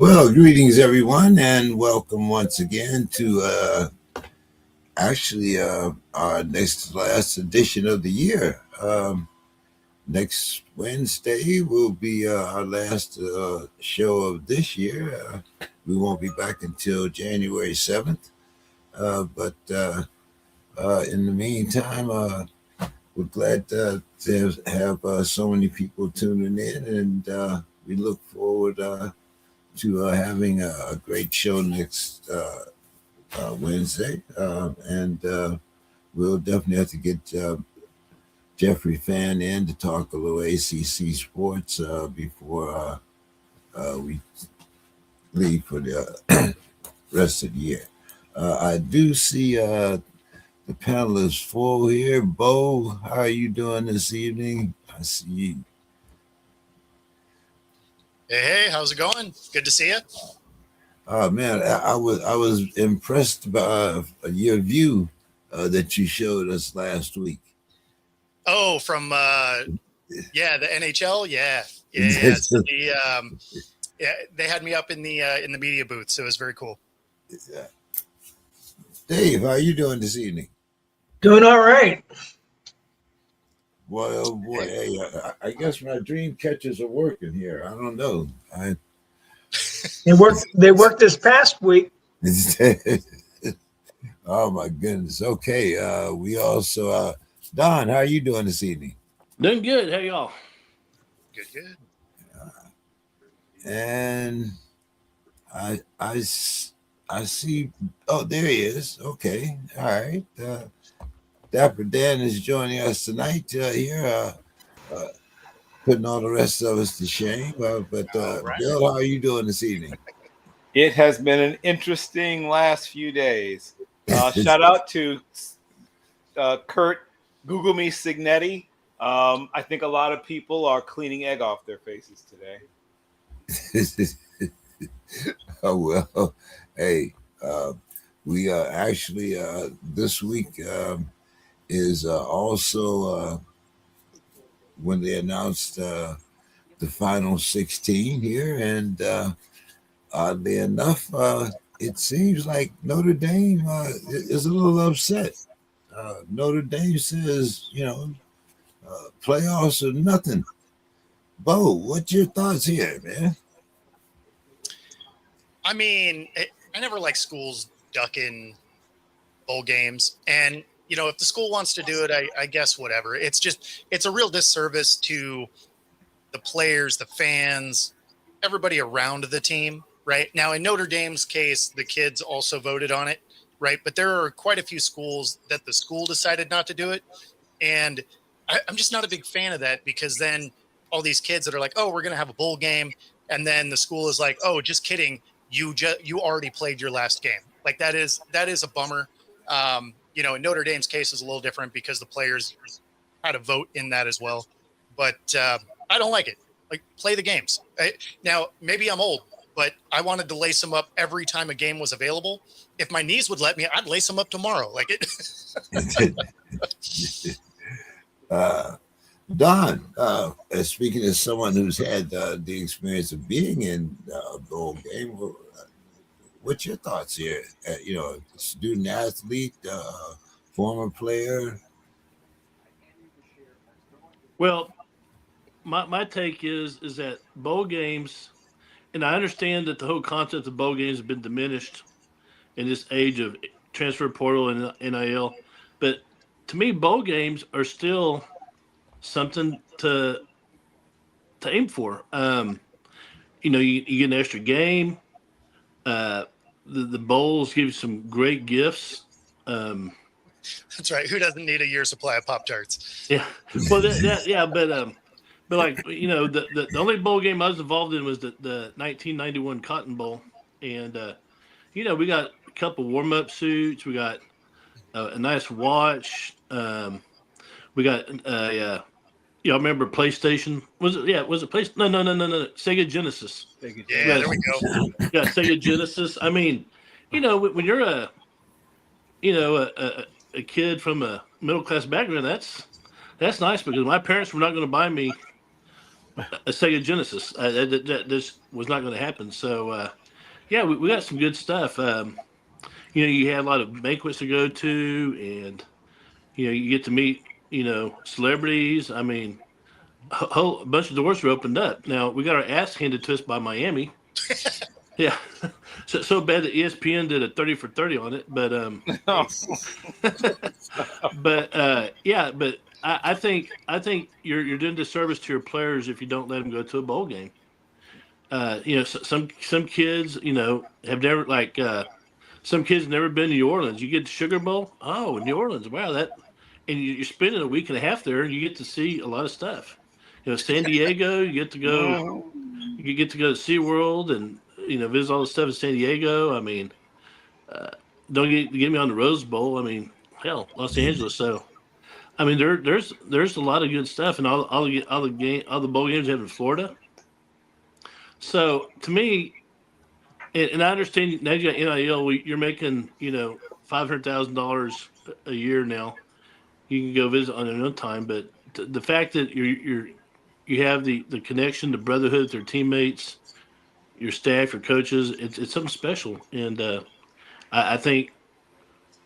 Well, greetings everyone, and welcome once again to our next last edition of the year. Next Wednesday will be our last show of this year. We won't be back until January 7th. But in the meantime, we're glad to have so many people tuning in, and we look forward to having a great show next Wednesday. And we'll definitely have to get Jeffrey Fan in to talk a little ACC sports before we leave for the rest of the year. I do see the panel is full here. Bo, how are you doing this evening? I see you. Hey, how's it going? Good to see you. Oh man, I was impressed by your view that you showed us last week. Oh, from the NHL, yeah. So they had me up in the media booth, so it was very cool. Dave, how are you doing this evening? Doing all right. Boy, oh boy, hey, I guess my dream catchers are working here. I don't know. They worked this past week. Oh my goodness. Okay. We also Don, how are you doing this evening? Doing good. How y'all? Good. And I see. Oh, there he is. Okay. All right. Dapper Dan is joining us tonight here, putting all the rest of us to shame. But right. Bill, how are you doing this evening? It has been an interesting last few days. Shout out to Kurt Google Me Signetti. I think a lot of people are cleaning egg off their faces today. Oh well, hey, we actually this week is also when they announced the final 16 here, and oddly enough, it seems like Notre Dame is a little upset. Notre Dame says, playoffs or nothing. Bo, what's your thoughts here, man? I mean, I never like schools ducking bowl games, and if the school wants to do it, I guess whatever. It's a real disservice to the players, the fans, everybody around the team. Right now, in Notre Dame's case, the kids also voted on it, right? But there are quite a few schools that the school decided not to do it, and I'm just not a big fan of that, because then all these kids that are like, "Oh, we're going to have a bowl game," and then the school is like, "Oh, just kidding, you already played your last game." Like that is a bummer. In Notre Dame's case is a little different because the players had a vote in that as well, but I don't like it. Like, play the games. Now, maybe I'm old, but I wanted to lace them up every time a game was available. If my knees would let me, I'd lace them up tomorrow. Like it. Don, speaking as someone who's had the experience of being in a bowl game, what's your thoughts here? Student athlete, former player. Well, my take is that bowl games, and I understand that the whole concept of bowl games has been diminished in this age of transfer portal and NIL, but to me, bowl games are still something to aim for. You get an extra game. The bowls give you some great gifts. That's right. Who doesn't need a year's supply of Pop-Tarts? Yeah. Well, but like, the only bowl game I was involved in was the 1991 Cotton Bowl, and we got a couple warm-up suits. We got a nice watch. We got y'all remember PlayStation? Was it PlayStation? No. Sega Genesis. Yeah, there we go. Yeah, Sega Genesis. I mean, when you're a kid from a middle class background, that's nice, because my parents were not going to buy me a Sega Genesis. That this was not going to happen. So yeah, we got some good stuff. You had a lot of banquets to go to, and you get to meet celebrities. I mean, a whole bunch of doors were opened up. Now we got our ass handed to us by Miami. Yeah, so bad that ESPN did a 30 for 30 on it, but yeah, but I think you're doing disservice to your players if you don't let them go to a bowl game. Some kids have never some kids never been to New Orleans. You get the Sugar Bowl, oh, New Orleans, wow, and you're spending a week and a half there, and you get to see a lot of stuff. San Diego, you get to go. You get to go to SeaWorld and visit all the stuff in San Diego. I mean, don't get me on the Rose Bowl. I mean, hell, Los Angeles. So I mean, there's a lot of good stuff, and all the bowl games have in Florida. So to me, and I understand now you got NIL. You're making $500,000 a year now. You can go visit on your own time, but the fact that you have the connection, the brotherhood with their teammates, your staff, your coaches, it's something special. And I think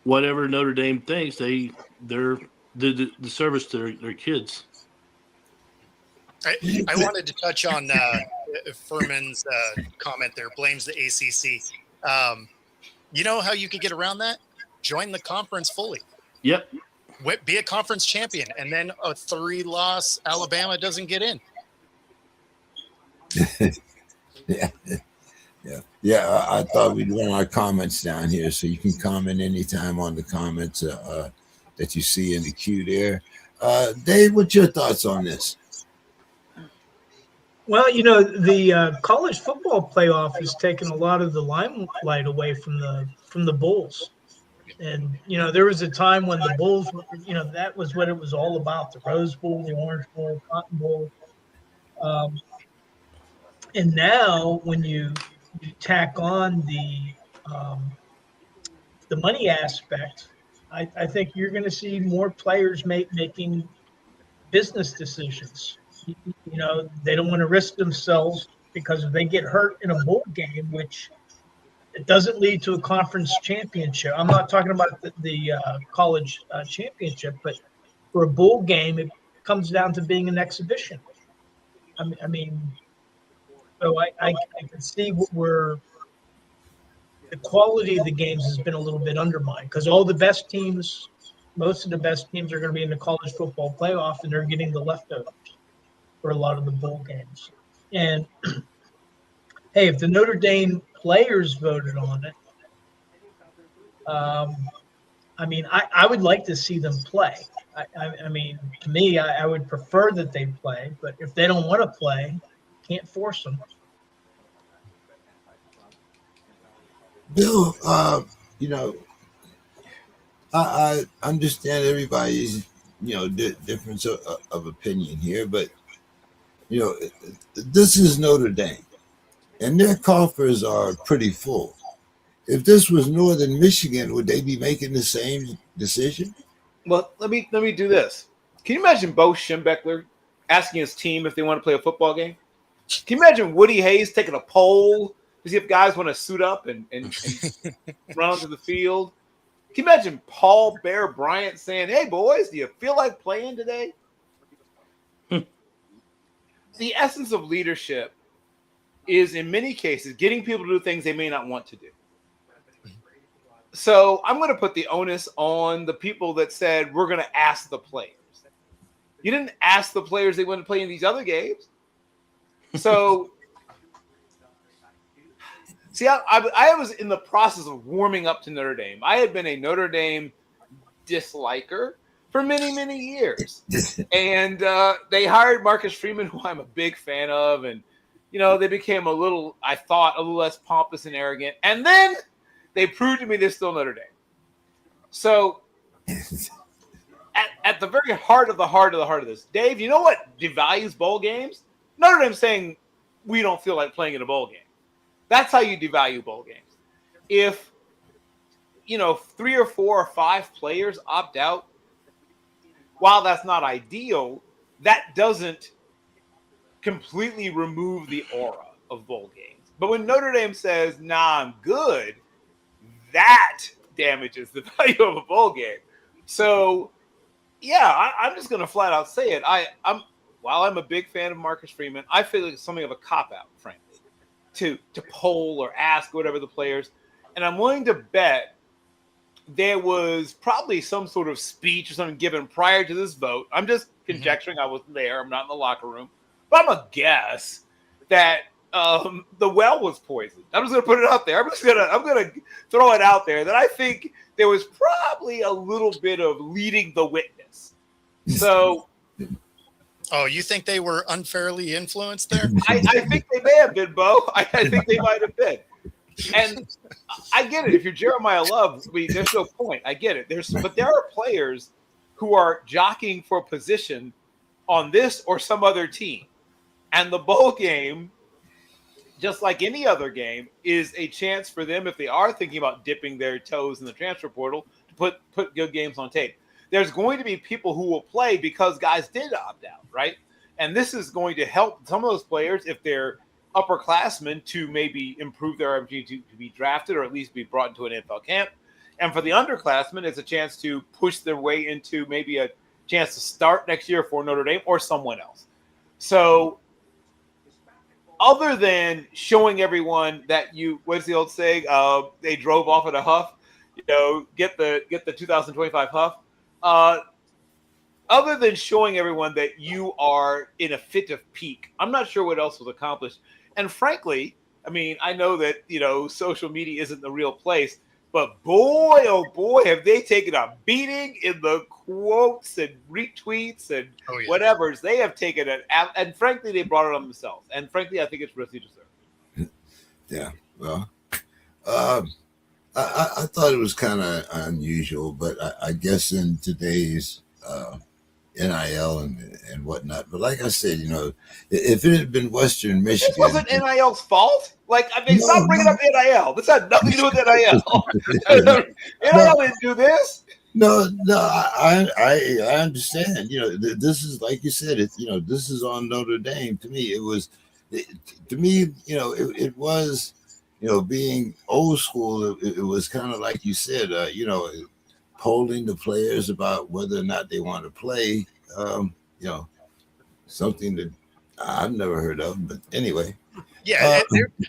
whatever Notre Dame thinks, they're the service to their kids. I wanted to touch on Furman's comment there, blames the ACC. You know how you could get around that? Join the conference fully. Yep. Be a conference champion, and then a 3-loss Alabama doesn't get in. Yeah. I thought we'd run our comments down here, so you can comment anytime on the comments that you see in the queue there. Dave, what's your thoughts on this? Well, the college football playoff has taken a lot of the limelight away from the Bulls. And, there was a time when the Bulls, that was what it was all about, the Rose Bowl, the Orange Bowl, Cotton Bowl. And now when you tack on the money aspect, I think you're going to see more players making business decisions. They don't want to risk themselves because if they get hurt in a bowl game, which it doesn't lead to a conference championship. I'm not talking about the college championship, but for a bowl game, it comes down to being an exhibition. I mean, so I can see where the quality of the games has been a little bit undermined because most of the best teams are going to be in the college football playoff, and they're getting the leftovers for a lot of the bowl games. And hey, if the Notre Dame players voted on it, I mean, I would like to see them play. I mean, to me, I would prefer that they play, but if they don't want to play, can't force them. Bill, I understand everybody's difference of opinion here, but this is Notre Dame, and their coffers are pretty full. If this was Northern Michigan, would they be making the same decision? Well, let me do this. Can you imagine Bo Schembechler asking his team if they want to play a football game? Can you imagine Woody Hayes taking a poll to see if guys want to suit up and run onto the field? Can you imagine Paul Bear Bryant saying, "Hey, boys, do you feel like playing today?" The essence of leadership is, in many cases, getting people to do things they may not want to do. So I'm going to put the onus on the people that said, we're going to ask the players. You didn't ask the players they want to play in these other games. So, see, I was in the process of warming up to Notre Dame. I had been a Notre Dame disliker for many, many years. And they hired Marcus Freeman, who I'm a big fan of. And, they became a little less pompous and arrogant. And then they proved to me they're still Notre Dame. So at the very heart of this, Dave, you know what devalues bowl games? Notre Dame saying we don't feel like playing in a bowl game. That's how you devalue bowl games. If, 3 or 4 or 5 players opt out, while that's not ideal, that doesn't completely remove the aura of bowl games. But when Notre Dame says, "Nah, I'm good," that damages the value of a bowl game. So, yeah, I'm just going to flat out say it. While I'm a big fan of Marcus Freeman, I feel like it's something of a cop out, frankly, to poll or ask whatever the players. And I'm willing to bet there was probably some sort of speech or something given prior to this vote. I'm just conjecturing. I wasn't there. I'm not in the locker room. But I'm a guess that the well was poisoned. I'm just going to put it out there. I'm going to throw it out there that I think there was probably a little bit of leading the witness. So, oh, you think they were unfairly influenced there? I think they may have been, Bo. I think they might have been. And I get it. If you're Jeremiah Love, there's no point. I get it. But there are players who are jockeying for position on this or some other team. And the bowl game, just like any other game, is a chance for them, if they are thinking about dipping their toes in the transfer portal, to put good games on tape. There's going to be people who will play because guys did opt out, right? And this is going to help some of those players, if they're upperclassmen, to maybe improve their opportunity to be drafted or at least be brought into an NFL camp. And for the underclassmen, it's a chance to push their way into maybe a chance to start next year for Notre Dame or someone else. So other than showing everyone that what's the old saying? They drove off in a huff, get the 2025 huff. Other than showing everyone that you are in a fit of peak, I'm not sure what else was accomplished. And frankly, I mean, I know that, social media isn't the real place, but boy, oh boy, have they taken a beating in the quotes and retweets and whatever. They have taken it. And frankly, they brought it on themselves. And frankly, I think it's really deserved. Yeah. Well, I thought it was kind of unusual, but I guess in today's NIL and whatnot. But like I said, if it had been Western Michigan, this wasn't NIL's fault. Stop bringing up NIL. This had nothing to do with NIL. NIL didn't do this. No, I understand. This is like you said. This is on Notre Dame. To me, it was. It was. Being old school, it was kind of like you said. Polling the players about whether or not they want to play. Something that I've never heard of. But anyway. Yeah,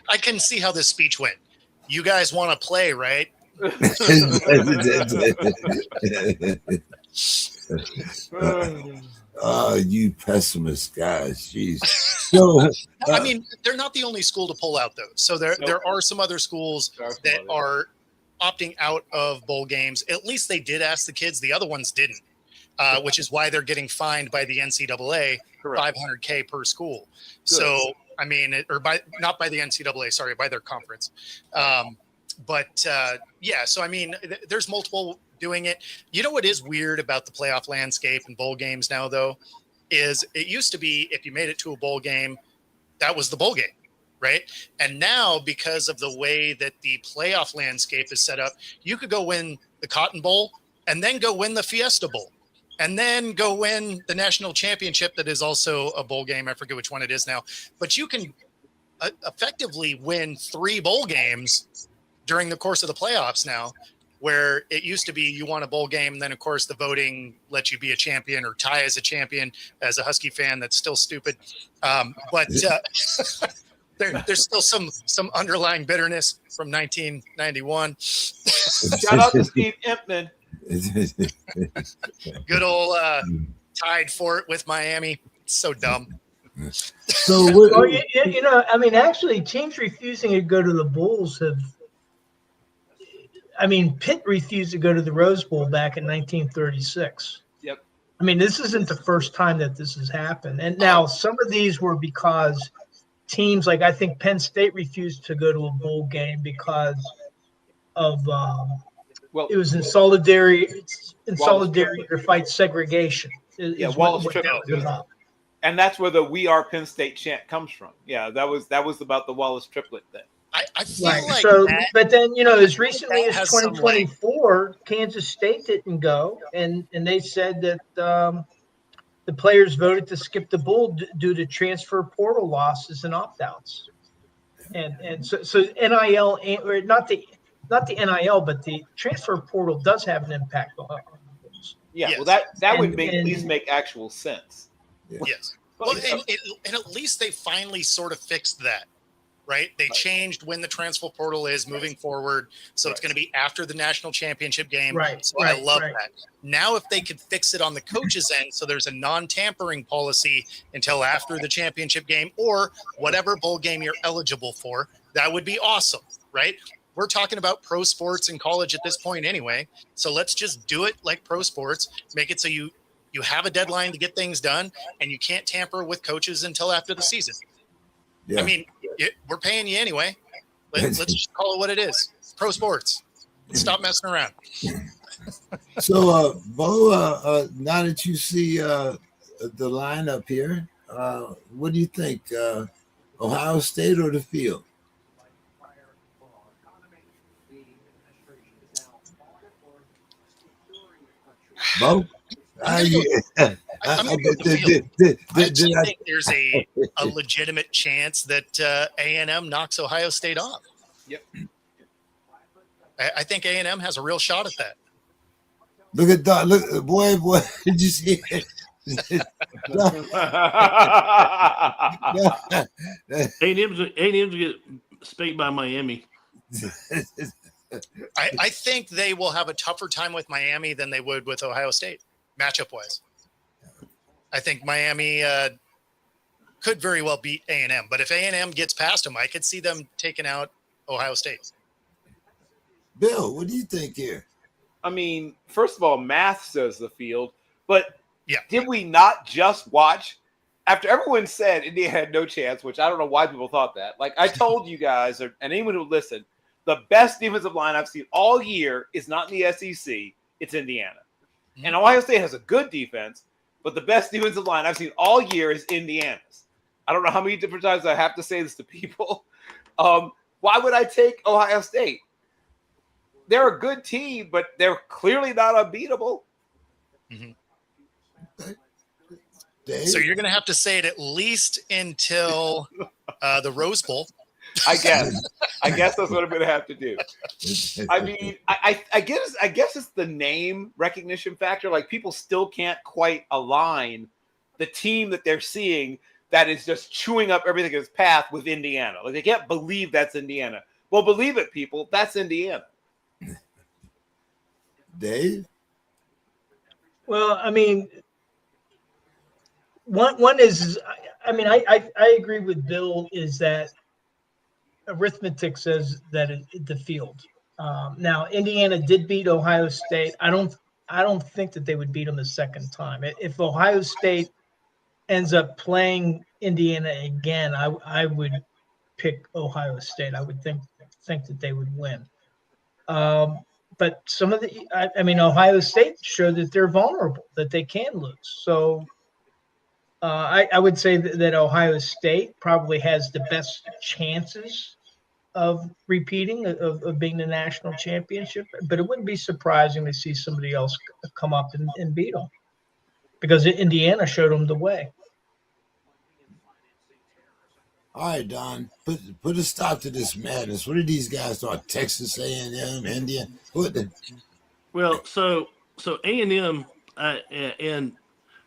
I can see how this speech went. You guys want to play, right? You pessimist guys. Jeez. So, I mean, they're not the only school to pull out, though. So there are some other schools that are opting out of bowl games. At least they did ask the kids. The other ones didn't, which is why they're getting fined by the NCAA $500K per school. Good. So, I mean, not by the NCAA, sorry, by their conference. So, I mean, there's multiple doing it. You know what is weird about the playoff landscape and bowl games now, though, is it used to be if you made it to a bowl game, that was the bowl game. Right. And now, because of the way that the playoff landscape is set up, you could go win the Cotton Bowl and then go win the Fiesta Bowl and then go win the national championship. That is also a bowl game. I forget which one it is now, but you can effectively win 3 bowl games during the course of the playoffs now, where it used to be you won a bowl game. And then, of course, the voting lets you be a champion or tie as a champion. As a Husky fan, that's still stupid. There's still some underlying bitterness from 1991. Shout out to Steve Empman. Good old tied for it with Miami. It's so dumb. So, I mean, actually, teams refusing to go to the Bulls Pitt refused to go to the Rose Bowl back in 1936. Yep. I mean, this isn't the first time that this has happened. And now some of these were because teams, like I think Penn State refused to go to a bowl game because of it was in solidarity to fight segregation. Wallace Triplet. And that's where the "We Are Penn State" chant comes from. Yeah, that was about the Wallace Triplet thing. I feel like but then as recently as 2024, Kansas State didn't go, and they said that the players voted to skip the bowl due to transfer portal losses and opt-outs. And so NIL, or not the NIL, but the transfer portal does have an impact on the bowls. Yeah, Yes. well, that would And- at least make actual sense. Yes. Well, and at least they finally sort of fixed that, right? They changed when the transfer portal is moving forward. So it's going to be after the national championship game. Right, So I right, love right. that. Now, if they could fix it on the coach's end, so there's a non-tampering policy until after the championship game or whatever bowl game you're eligible for, that would be awesome, right? We're talking about pro sports in college at this point anyway. So let's just do it like pro sports, make it so you have a deadline to get things done and you can't tamper with coaches until after the season. Yeah. I mean, we're paying you anyway. Let's just call it what it is. Pro sports. Let's stop messing around. So, Bo, now that you see the lineup here, what do you think? Ohio State or the field? Bo? I'm gonna go with the field. I actually think there's a legitimate chance that A&M knocks Ohio State off. Yep. I think A&M has a real shot at that. Look at that. Look, boy, did you see it? A&M's get spanked by Miami. I think they will have a tougher time with Miami than they would with Ohio State, matchup-wise. I think Miami could very well beat A&M, but if A&M gets past them, I could see them taking out Ohio State. Bill, what do you think here? I mean, first of all, math says the field, but Yeah. did we not just watch after everyone said India had no chance, which I don't know why people thought that. Like I told you guys, and anyone who listened, the best defensive line I've seen all year is not in the SEC, it's Indiana. Mhm. And Ohio State has a good defense, but the best defensive line I've seen all year is Indiana's. I don't know how many different times I have to say this to people. Why would I take Ohio State? They're a good team, but they're clearly not unbeatable. Dave? So you're going to have to say it at least until the Rose Bowl. I guess that's what I'm going to have to do. I mean, I guess it's the name recognition factor. Like people still can't quite align the team that they're seeing that is just chewing up everything in its path with Indiana. Like they can't believe that's Indiana. Well, believe it, people. That's Indiana. Dave? Well, I mean, one is, I mean, I agree with Bill is that arithmetic says that the field. Now, Indiana did beat Ohio State. I don't think that they would beat them a second time. If Ohio State ends up playing Indiana again, I would pick Ohio State. I would think that they would win. But some of I mean, Ohio State showed that they're vulnerable, that they can lose. So I would say that Ohio State probably has the best chances of repeating, of being the national championship. But it wouldn't be surprising to see somebody else come up and beat them because Indiana showed them the way. All right, Don, put a stop to this madness. What are these guys thought? Texas A&M, India? What the? Well, so A&M and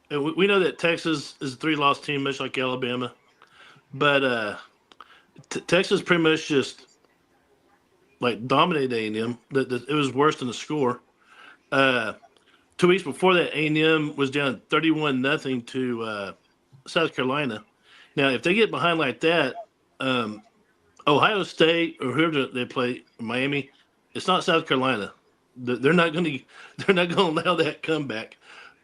we know that Texas is a 3-loss team, much like Alabama, but Texas pretty much just like dominated A&M. It was worse than the score. 2 weeks before that, A&M was down 31-0 to South Carolina. Now, if they get behind like that, Ohio State or whoever they play, Miami, it's not South Carolina. They're not going to allow that comeback.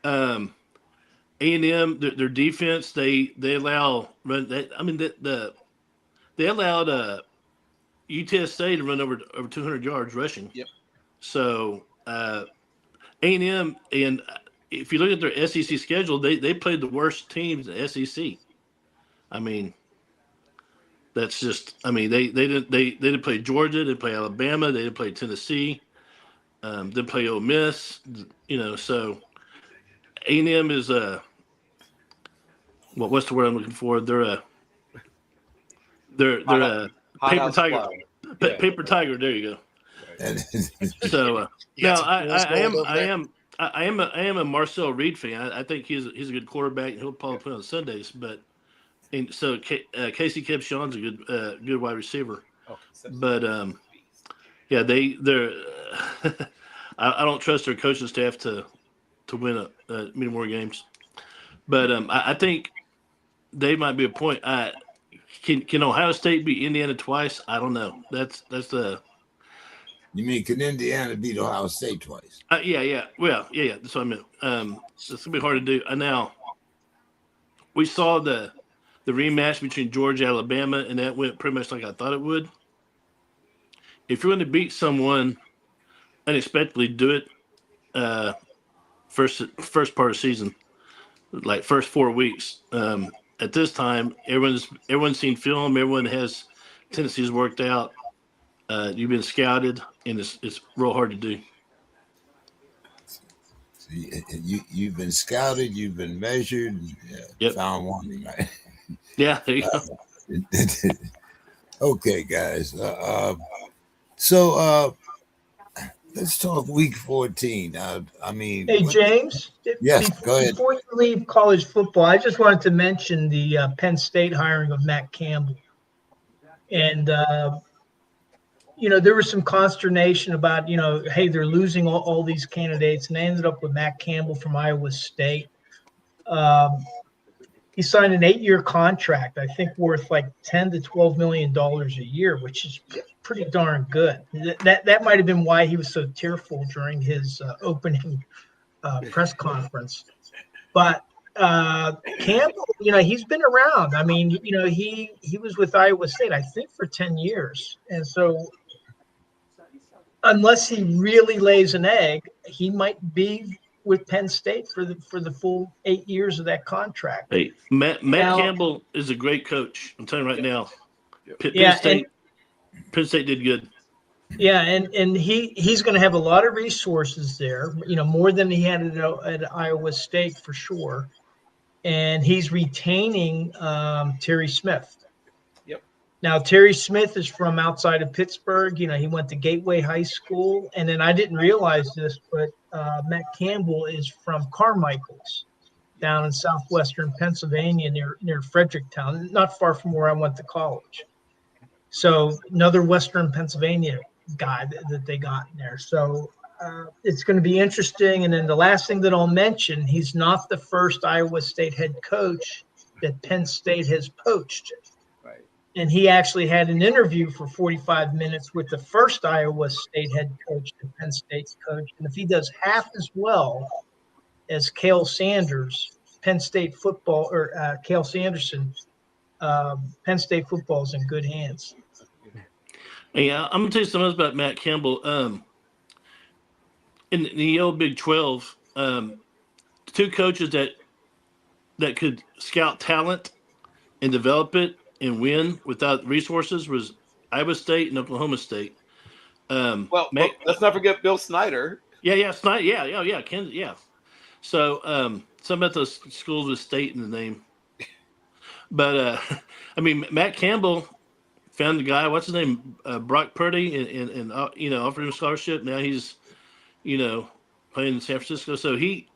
A&M, their defense, they allow run. They allowed UTSA to run over 200 yards rushing. Yep. So A&M, and if you look at their SEC schedule, they played the worst teams in the SEC. I mean, that's just. I mean, they didn't play Georgia, they didn't play Alabama, they didn't play Tennessee, didn't play Ole Miss. You know, so A&M is what's the word I'm looking for? They're a Hot paper house tiger. flyer. Yeah. Paper tiger. There you go. And So You got no, some fool's gold over there? I am a Marcel Reed fan. I think he's a good quarterback. He'll probably play on Sundays, but and so Casey Kipshawn's a good wide receiver. Okay, so- But yeah, they're I don't trust their coaching staff to win many more games. But I think they might be a point. Can Ohio State beat Indiana twice? I don't know. That's the you mean can Indiana beat Ohio State twice? yeah. Well, yeah. That's what I meant. It's gonna be hard to do. Now we saw the rematch between Georgia and Alabama, and that went pretty much like I thought it would. If you're going to beat someone unexpectedly, do it first part of the season, like first 4 weeks. At this time, everyone's seen film. Everyone has tendencies worked out. You've been scouted, and it's real hard to do. So you've been scouted, you've been measured, and, Yep. found wanting, right? Yeah, there you go. Okay, guys. So let's talk week 14. I mean, Hey, James. Yes, go ahead. Before you leave college football, I just wanted to mention the Penn State hiring of Matt Campbell. And, there was some consternation about, hey, they're losing all these candidates. And they ended up with Matt Campbell from Iowa State. He signed an 8-year contract, I think worth like $10 to $12 million a year, which is pretty darn good. That might have been why he was so tearful during his opening press conference. But Campbell, he's been around. I mean, he was with Iowa State, I think, for 10 years. And so unless he really lays an egg, he might be with Penn State for the full 8 years of that contract. Hey, Matt Campbell is a great coach. I'm telling you right now. Penn State did good. Yeah, and he's going to have a lot of resources there, more than he had at Iowa State for sure. And he's retaining Terry Smith. Yep. Now, Terry Smith is from outside of Pittsburgh. He went to Gateway High School. And then I didn't realize this, but Matt Campbell is from Carmichael's down in southwestern Pennsylvania near Fredericktown, not far from where I went to college. So another Western Pennsylvania guy that they got in there. So it's going to be interesting. And then the last thing that I'll mention, he's not the first Iowa State head coach that Penn State has poached. Right. And he actually had an interview for 45 minutes with the first Iowa State head coach that Penn State's coached. And if he does half as well as Cale Sanders, Penn State football, or Cale Sanderson, Penn State football is in good hands. Hey, I'm gonna tell you something else about Matt Campbell. In the old Big 12, two coaches that could scout talent and develop it and win without resources was Iowa State and Oklahoma State. Let's not forget Bill Snyder. Yeah, Snyder. Yeah, Kansas. Yeah. So some about those schools with state in the name. But I mean, Matt Campbell found the guy. What's his name? Brock Purdy, and offered him a scholarship. Now he's, playing in San Francisco. So he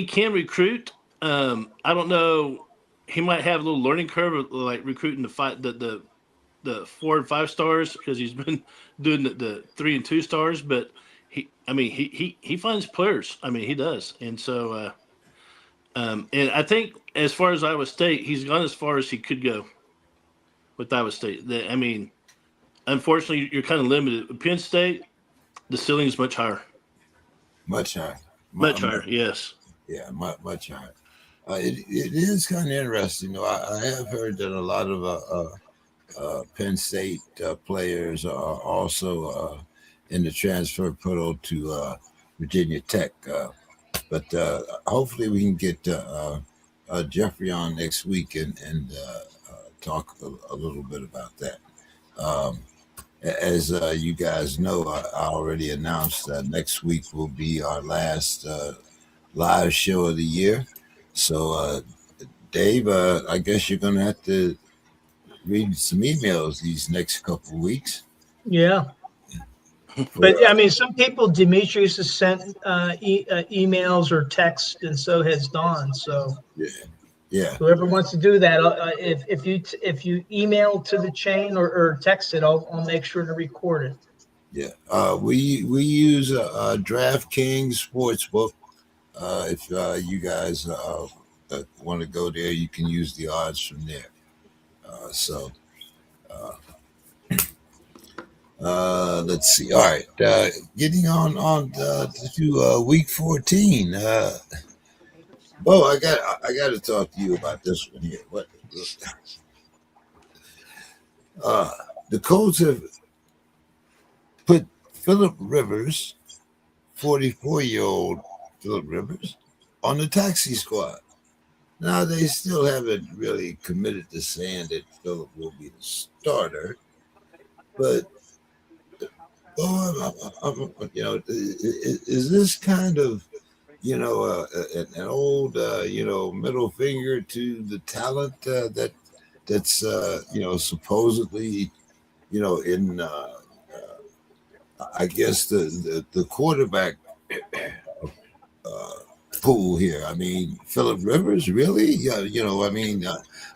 can recruit. I don't know. He might have a little learning curve, like recruiting the 4 and 5 stars, because he's been doing the 3 and 2 stars. But he finds players. I mean, he does. And so, and I think as far as Iowa State, he's gone as far as he could go with Iowa State. Unfortunately, you're kind of limited. With Penn State, the ceiling is much higher. Much higher. Much higher, yes. Yeah, much higher. It is kind of interesting. I have heard that a lot of Penn State players are also in the transfer portal to Virginia Tech. But hopefully we can get Jeffrey on next week and talk a little bit about that. As you guys know, I already announced that next week will be our last live show of the year. So Dave, I guess you're going to have to read some emails these next couple of weeks. Yeah. But I mean, some people, Demetrius has sent emails or texts, and so has Don. So yeah. whoever wants to do that, if you email to the chain or text it, I'll make sure to record it. Yeah. We use DraftKings Sportsbook. If you guys want to go there, you can use the odds from there. Let's see. All right, getting on to week 14. Bo, I got to talk to you about this one here. What? The Colts have put Phillip Rivers, 44-year-old Phillip Rivers, on the taxi squad. Now they still haven't really committed to saying that Phillip will be the starter, but is this kind of, an old, middle finger to the talent that's supposedly, in, I guess the quarterback pool here. I mean, Phillip Rivers, really? Yeah,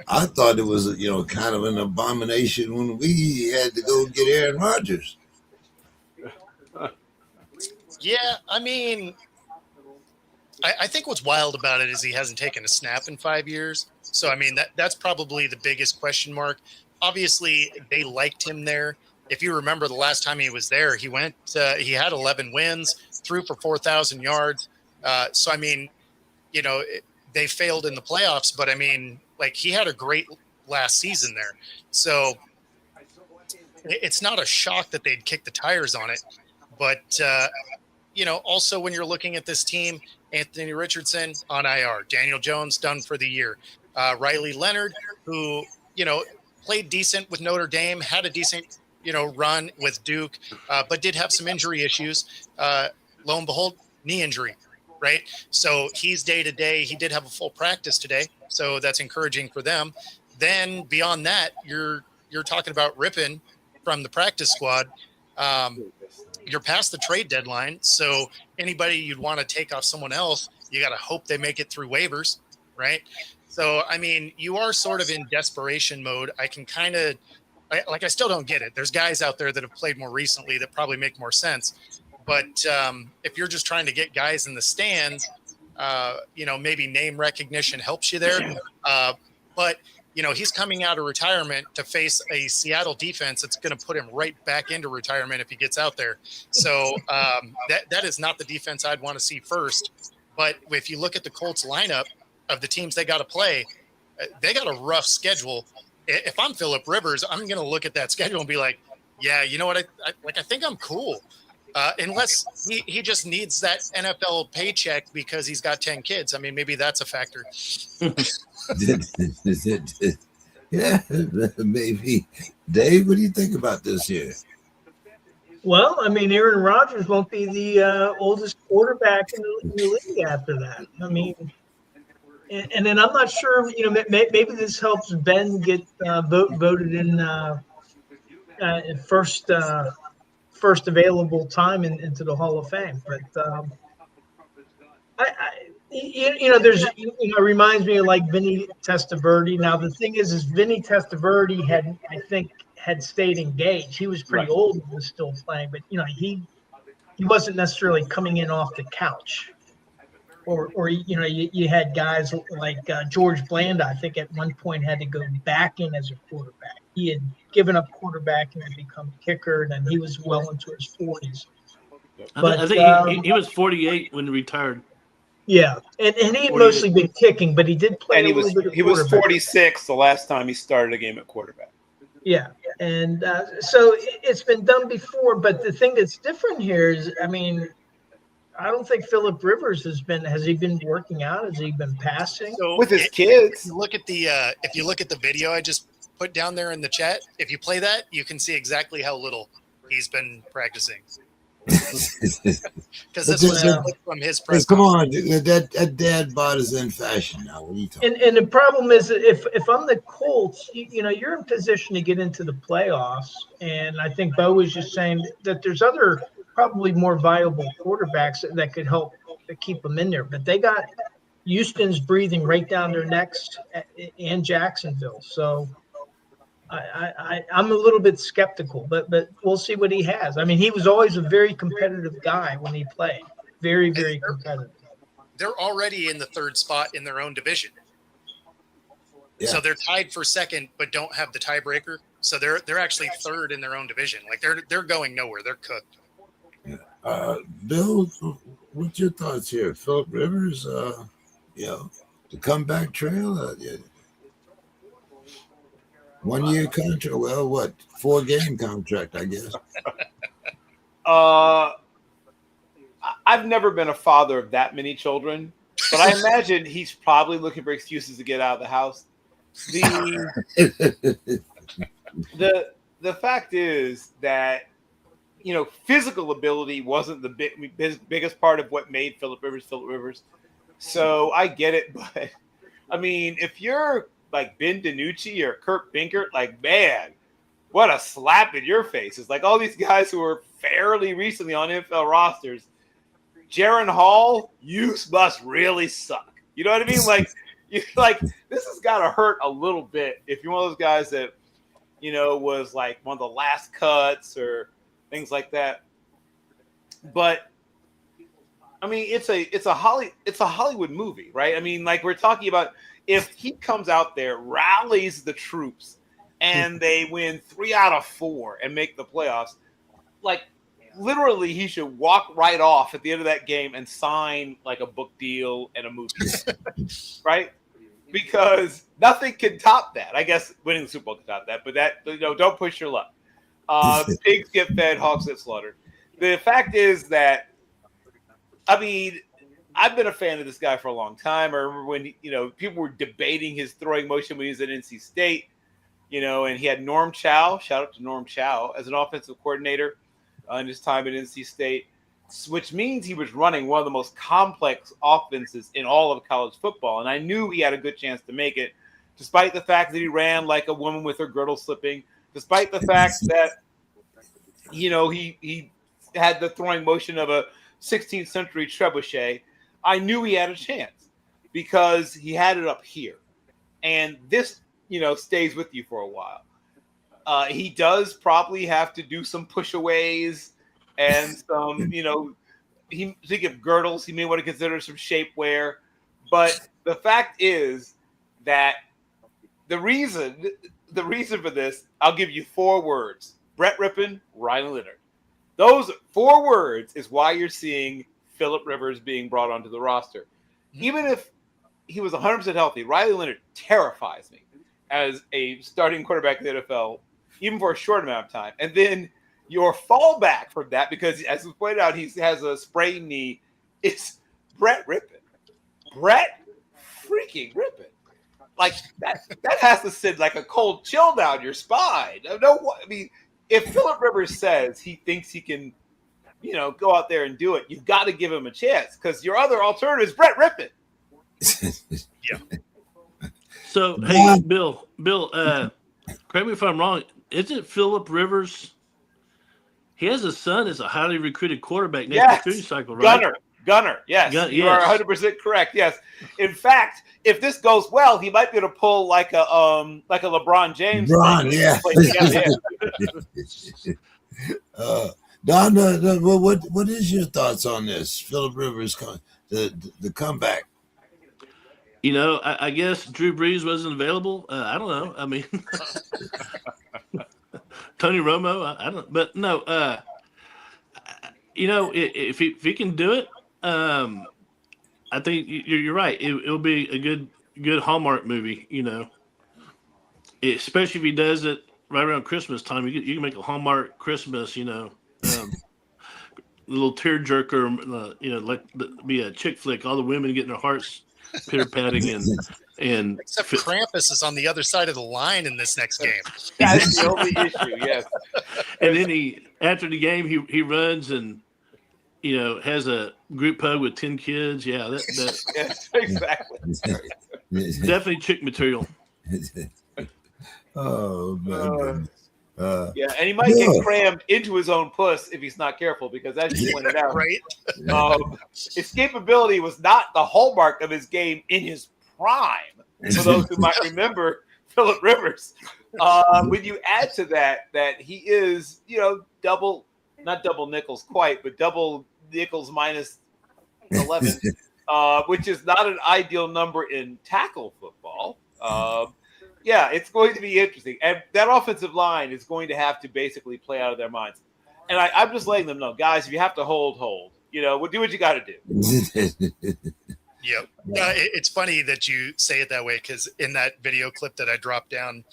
I thought it was, kind of an abomination when we had to go get Aaron Rodgers. Yeah, I mean, I think what's wild about it is he hasn't taken a snap in 5 years. So, I mean, that's probably the biggest question mark. Obviously, they liked him there. If you remember the last time he was there, he had 11 wins, threw for 4,000 yards. So, I mean, they failed in the playoffs, but I mean, like, he had a great last season there. So it's not a shock that they'd kick the tires on it. But, also when you're looking at this team, Anthony Richardson on IR, Daniel Jones done for the year, Riley Leonard, who, played decent with Notre Dame, had a decent, run with Duke, but did have some injury issues. Lo and behold, knee injury, right? So he's day to day. He did have a full practice today, so that's encouraging for them. Then beyond that, you're talking about ripping from the practice squad. You're past the trade deadline, so anybody you'd want to take off someone else, you got to hope they make it through waivers, right? So, I mean, you are sort of in desperation mode. I can kind of, I still don't get it. There's guys out there that have played more recently that probably make more sense. But if you're just trying to get guys in the stands, maybe name recognition helps you there. But he's coming out of retirement to face a Seattle defense that's going to put him right back into retirement if he gets out there. So that is not the defense I'd want to see first. But if you look at the Colts lineup of the teams they got to play, they got a rough schedule. If I'm Phillip Rivers, I'm going to look at that schedule and be like, yeah, you know what? I think I'm cool. Unless he just needs that NFL paycheck because he's got 10 kids. I mean, maybe that's a factor. Yeah, maybe. Dave, what do you think about this here? Well, I mean, Aaron Rodgers won't be the oldest quarterback in the league after that. I mean, and then I'm not sure, maybe this helps Ben get voted in first available time into the Hall of Fame. But there's, it reminds me of like Vinny Testaverde. Now the thing is Vinny Testaverde had stayed engaged. He was pretty old and was still playing, but he wasn't necessarily coming in off the couch. Or you had guys like George Blanda, I think at one point had to go back in as a quarterback. He had given up quarterback and had become a kicker, and then he was well into his 40s. I think he was 48 when he retired. Yeah, and he had mostly been kicking, but he did play and a little bit of he was 46 the last time he started a game at quarterback. Yeah, and so it's been done before, but the thing that's different here is, I mean, I don't think Phillip Rivers has he been working out? Has he been passing? So with his kids? If you look at the video I just put down there in the chat, if you play that, you can see exactly how little he's been practicing. Because this was from his press Come conference. on, that dad bod is in fashion now. What are you talking? And the problem is that if I'm the Colts, you're in position to get into the playoffs, and I think Bo was just saying that there's other probably more viable quarterbacks that could help to keep them in there, but they got Houston's breathing right down their necks and Jacksonville, so. I'm a little bit skeptical, but we'll see what he has. I mean, he was always a very competitive guy when he played. Very, very competitive. They're already in the third spot in their own division. Yeah. So they're tied for second, but don't have the tiebreaker. So they're actually third in their own division. Like they're going nowhere. They're cooked. Bill, what's your thoughts here? Philip Rivers, the comeback trail. 1 year contract. Well, what? 4-game contract, I guess. I've never been a father of that many children, but I imagine he's probably looking for excuses to get out of the house. The fact is that physical ability wasn't the biggest part of what made Philip Rivers. So I get it, but I mean, if you're like Ben DiNucci or Kurt Binkert, like, man, what a slap in your face. It's like all these guys who were fairly recently on NFL rosters. Jaron Hall, you must really suck. You know what I mean? Like, this has got to hurt a little bit if you're one of those guys that, was like one of the last cuts or things like that. But I mean, it's a Hollywood movie, right? I mean, like we're talking about. If he comes out there, rallies the troops, and they win 3 out of 4 and make the playoffs, like literally he should walk right off at the end of that game and sign like a book deal and a movie, right? Because nothing can top that. I guess winning the Super Bowl can top that, but don't push your luck. Pigs get fed, hogs get slaughtered. The fact is that, I mean, I've been a fan of this guy for a long time. I remember when, people were debating his throwing motion when he was at NC State, and he had Norm Chow, shout out to Norm Chow, as an offensive coordinator in his time at NC State, which means he was running one of the most complex offenses in all of college football. And I knew he had a good chance to make it, despite the fact that he ran like a woman with her girdle slipping, despite the fact that, he had the throwing motion of a 16th century trebuchet. I knew he had a chance because he had it up here. And this, stays with you for a while. He does probably have to do some pushaways and some, think of girdles. He may want to consider some shapewear. But the fact is that the reason for this, I'll give you 4 words. Brett Rippon, Riley Leonard. Those 4 words is why you're seeing Philip Rivers being brought onto the roster. Even if he was 100% healthy, Riley Leonard terrifies me as a starting quarterback in the NFL, even for a short amount of time. And then your fallback from that, because as was pointed out, he has a sprained knee, is Brett Rippon. Brett freaking Rippon. Like that has to send like a cold chill down your spine. I mean, if Philip Rivers says he thinks he can, go out there and do it, you've got to give him a chance because your other alternative is Brett Rippon. Yeah. So, hey, Bill, correct me if I'm wrong. Isn't Philip Rivers? He has a son as a highly recruited quarterback next recruiting cycle, right? Gunner. Yes, you are 100% correct. Yes, in fact, if this goes well, he might be able to pull like a LeBron James. Don, what is your thoughts on this? Philip Rivers, the comeback. I guess Drew Brees wasn't available. I don't know. I mean, Tony Romo. I don't. But no. If he can do it, I think you're right. It'll be a good Hallmark movie. Especially if he does it right around Christmas time. You can make a Hallmark Christmas. Little tearjerker. Be a chick flick. All the women getting their hearts pitter patting and except Krampus is on the other side of the line in this next game. That's the only issue. Yes. And then after the game he runs and has a group hug with 10 kids. Yeah, that Yes, exactly. definitely chick material. Oh my goodness. Yeah, and he might get Yeah. crammed into his own puss if he's not careful, because as you pointed out, Right? escapability was not the hallmark of his game in his prime. For those who might remember Phillip Rivers, when you add to that he is, not double nickels quite, but double nickels minus 11, which is not an ideal number in tackle football. Yeah, it's going to be interesting. And that offensive line is going to have to basically play out of their minds. And I'm just letting them know, guys, if you have to hold. We'll do what you got to do. Yep. It's funny that you say it that way, because in that video clip that I dropped down,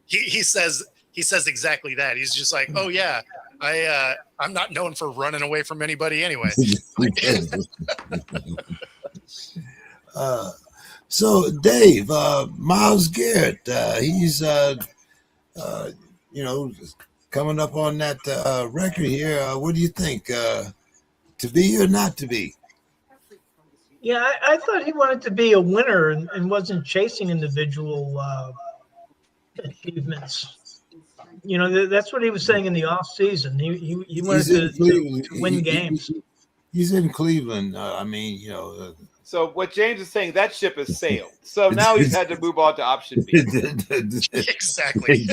he says exactly that. He's just like, oh yeah, I'm not known for running away from anybody anyway. So Dave, Miles Garrett, he's coming up on that record here. What do you think? To be or not to be? Yeah, I thought he wanted to be a winner and wasn't chasing individual achievements. That's what he was saying in the off season. He wanted to win games. He's in Cleveland. So what James is saying, that ship has sailed. So now he's had to move on to option B. Exactly.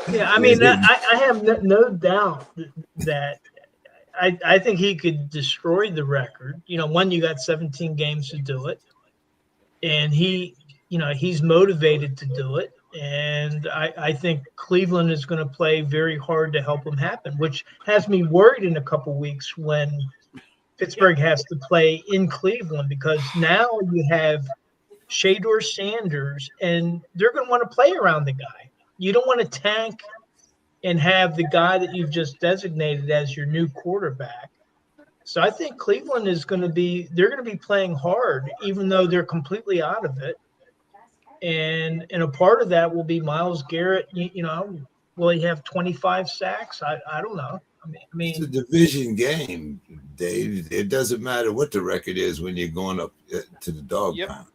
Yeah, I have no doubt that I think he could destroy the record. One, you got 17 games to do it, and he's motivated to do it. And I think Cleveland is going to play very hard to help him happen, which has me worried in a couple weeks when Pittsburgh has to play in Cleveland, because now you have Shador Sanders, and they're going to want to play around the guy. You don't want to tank and have the guy that you've just designated as your new quarterback. So I think Cleveland is going to be playing hard, even though they're completely out of it. And a part of that will be Myles Garrett. Will he have 25 sacks? I don't know. It's a division game, Dave. It doesn't matter what the record is when you're going up to the dog pound.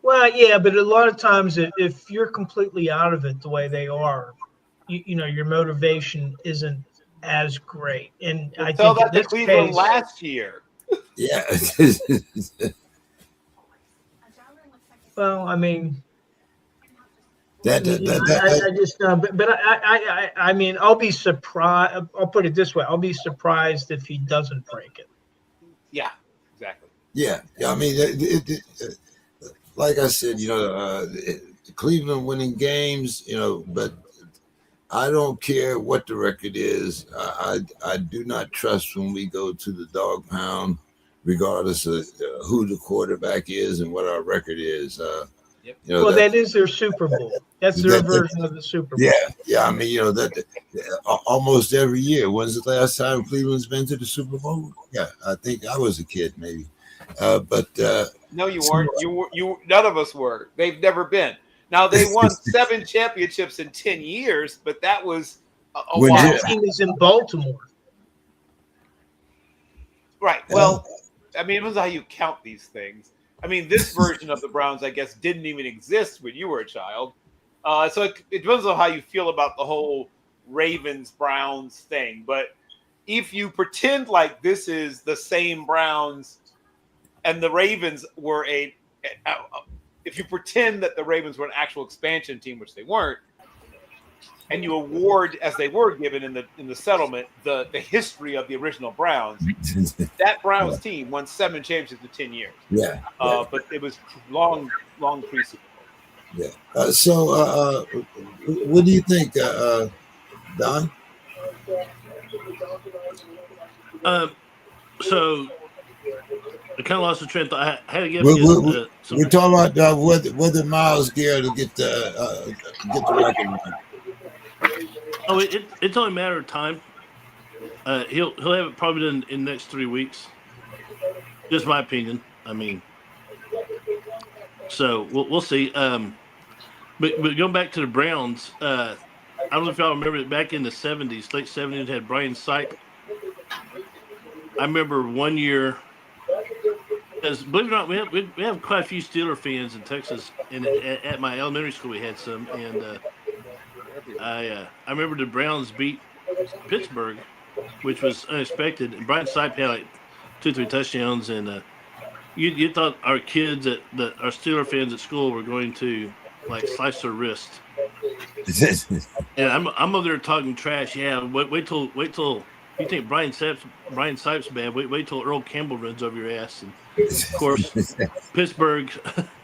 Well, yeah, but a lot of times if you're completely out of it the way they are, your motivation isn't as great. And I think in this Cleveland case, last year. Yeah. Well, I just but I'll be surprised. I'll put it this way: I'll be surprised if he doesn't break it. Yeah, exactly. Yeah. Like I said, Cleveland winning games, but I don't care what the record is. I do not trust when we go to the dog pound, regardless of who the quarterback is and what our record is. That is their Super Bowl. That's their version of the Super Bowl. Yeah. That almost every year. When's the last time Cleveland's been to the Super Bowl? Yeah, I think I was a kid, maybe. But no, you weren't. You none of us were. They've never been. Now they won 7 championships in 10 years, but that was a while. That team is in Baltimore. Right. Well, it depends on how you count these things. This version of the Browns, I guess, didn't even exist when you were a child. So it depends on how you feel about the whole Ravens-Browns thing. But if you pretend like this is the same Browns and the Ravens were if you pretend that the Ravens were an actual expansion team, which they weren't, and you award, as they were given in the settlement, the history of the original Browns, that Browns team won 7 championships in 10 years. Yeah. But it was long pre-Super Bowl. Yeah. So what do you think, Don? So I kind of lost the train. I had to give we're talking about whether Myles Garrett will get the record. Oh, it's only a matter of time. He'll have it probably in the next 3 weeks. Just my opinion. So we'll see. But going back to the Browns, I don't know if y'all remember it back in the 70s, late 70s, had Brian Sipe I remember one year, because believe it or not, we have quite a few Steeler fans in Texas, and at my elementary school we had some, and I remember the Browns beat Pittsburgh, which was unexpected. And Brian Sipe had like 2-3 touchdowns, and you thought our kids that our Steeler fans at school were going to like slice their wrist. And I'm over there talking trash. Yeah, wait till you think Brian Sipe's bad. Wait till Earl Campbell runs over your ass. And of course, Pittsburgh